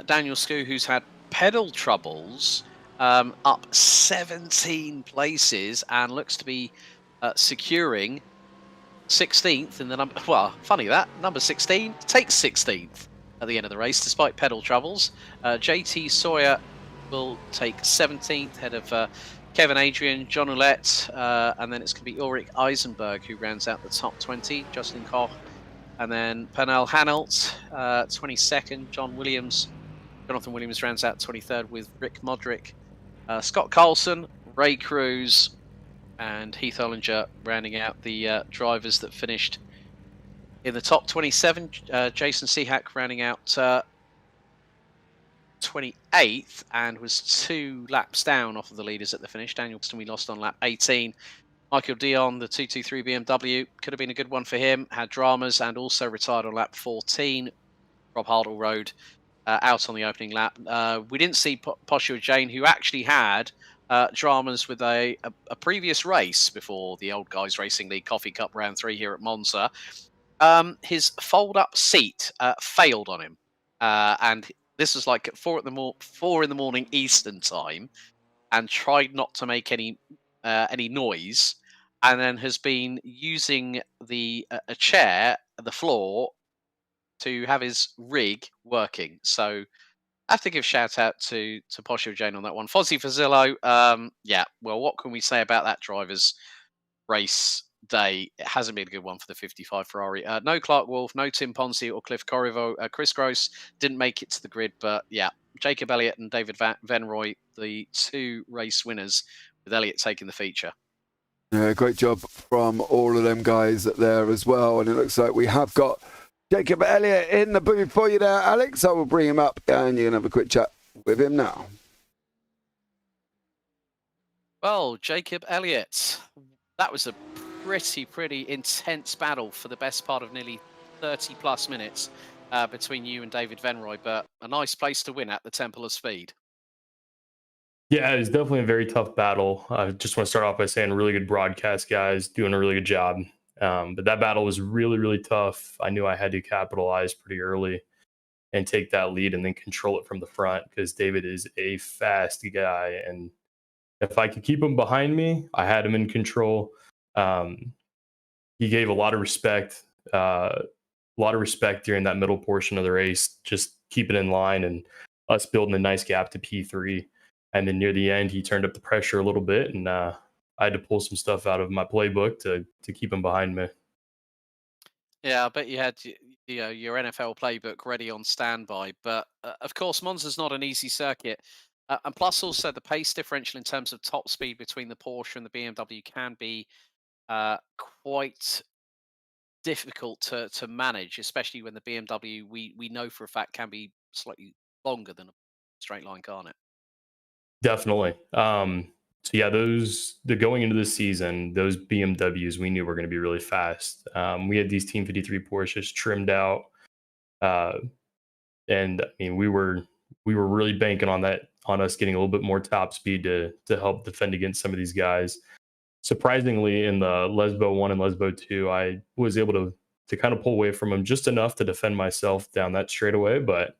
Daniel Skoo, who's had pedal troubles, up 17 places and looks to be securing 16th in the number. Well, funny that number 16 takes 16th. at the end of the race, despite pedal troubles. JT Sawyer will take 17th, ahead of Kevin Adrian, John Ouellette, and then it's going to be Ulrich Eisenberg who rounds out the top 20, Jocelyn Koch, and then Pernell Hanelt, 22nd, Jonathan Williams rounds out 23rd with Rick Modric, Scott Carlson, Ray Cruz, and Heath Ollinger rounding out the drivers that finished in the top 27. Jason Seahack rounding out 28th and was 2 laps down off of the leaders at the finish. Danielston we lost on lap 18. Michael Dion, the 223 BMW, could have been a good one for him. Had dramas and also retired on lap 14. Rob Hardle rode out on the opening lap. We didn't see Poshua Jane, who actually had dramas with a previous race before the Old Guys Racing League Coffee Cup Round 3 here at Monza. His fold-up seat failed on him, and this was like at 4 in the morning Eastern time, and tried not to make any noise, and then has been using a chair, the floor, to have his rig working. So I have to give shout out to Poshua Jane on that one. Fozzie Fazzillo, yeah, well, what can we say about that driver's race day? It hasn't been a good one for the 55 Ferrari. No Clark Wolf, no Tim Ponzi or Cliff Corriveau. Chris Gross didn't make it to the grid, but yeah, Jacob Elliott and David Venroy, the 2 race winners, with Elliott taking the feature. Yeah, great job from all of them guys there as well. And it looks like we have got Jacob Elliott in the booth for you there, Alex. I will bring him up and you can have a quick chat with him now. Well, Jacob Elliott, that was a pretty intense battle for the best part of nearly 30 plus minutes between you and David Venroy, but a nice place to win at the Temple of Speed. Yeah, it was definitely a very tough battle. I just want to start off by saying really good broadcast guys doing a really good job. But that battle was really tough. I knew I had to capitalize pretty early and take that lead and then control it from the front because David is a fast guy. And if I could keep him behind me, I had him in control. He gave a lot of respect during that middle portion of the race, just keep it in line and us building a nice gap to P3. And then near the end, he turned up the pressure a little bit, and I had to pull some stuff out of my playbook to keep him behind me. Yeah, I bet you had your NFL playbook ready on standby. But of course, Monza's not an easy circuit. And plus, also, the pace differential in terms of top speed between the Porsche and the BMW can be quite difficult to manage, especially when the BMW, we know for a fact, can be slightly longer than a straight line, can't it? Definitely. So yeah, going into the season, those BMWs we knew were going to be really fast. We had these Team 53 Porsches trimmed out, and I mean we were really banking on us getting a little bit more top speed to help defend against some of these guys. Surprisingly, in the Lesbo 1 and Lesbo 2, I was able to kind of pull away from them just enough to defend myself down that straightaway, but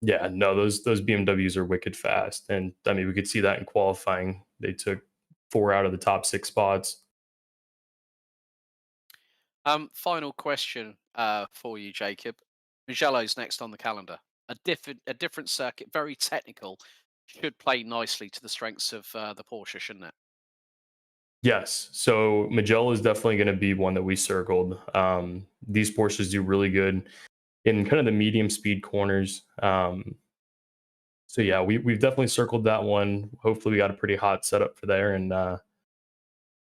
yeah, no, those BMWs are wicked fast. And I mean, we could see that in qualifying. They took 4 out of the top 6 spots. Final question for you, Jacob. Mugello's next on the calendar. A different circuit, very technical. Should play nicely to the strengths of the Porsche, shouldn't it? Yes. So Mugello is definitely going to be one that we circled. These Porsches do really good in kind of the medium speed corners. So yeah, we've definitely circled that one. Hopefully we got a pretty hot setup for there, and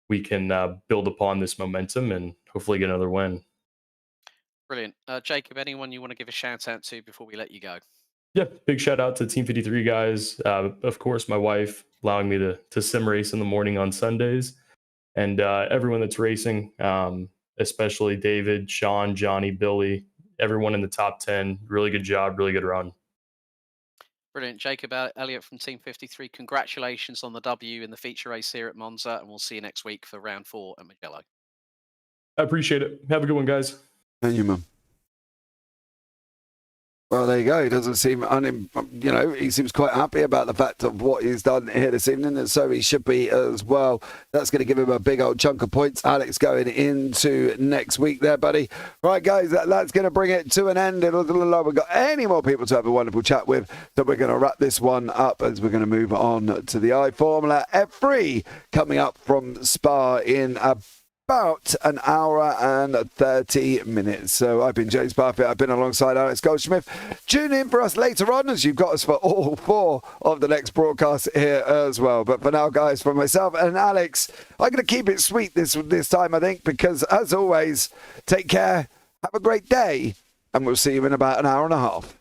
we can build upon this momentum and hopefully get another win. Brilliant. Jacob, anyone you want to give a shout out to before we let you go? Yeah, big shout out to Team 53 guys. Of course, my wife allowing me to sim race in the morning on Sundays, and everyone that's racing, especially David, Sean, Johnny, Billy, everyone in the top 10. Really good job, really good run. Brilliant. Jacob Elliott from Team 53, congratulations on the W in the feature race here at Monza, and we'll see you next week for round 4 at Mugello. I appreciate it. Have a good one, guys. And you, man. Well, there you go. He doesn't seem, he seems quite happy about the fact of what he's done here this evening, and so he should be as well. That's going to give him a big old chunk of points. Alex going into next week there, buddy. Right, guys, that's going to bring it to an end. We've got any more people to have a wonderful chat with, so we're going to wrap this one up as we're going to move on to the iFormula F3 coming up from Spa in about an hour and 30 minutes. So I've been James Parfitt. I've been alongside Alex Goldschmidt. Tune in for us later on, as you've got us for all 4 of the next broadcasts here as well. But for now, guys, for myself and Alex, I'm going to keep it sweet this time, I think, because as always, take care, have a great day, and we'll see you in about an hour and a half.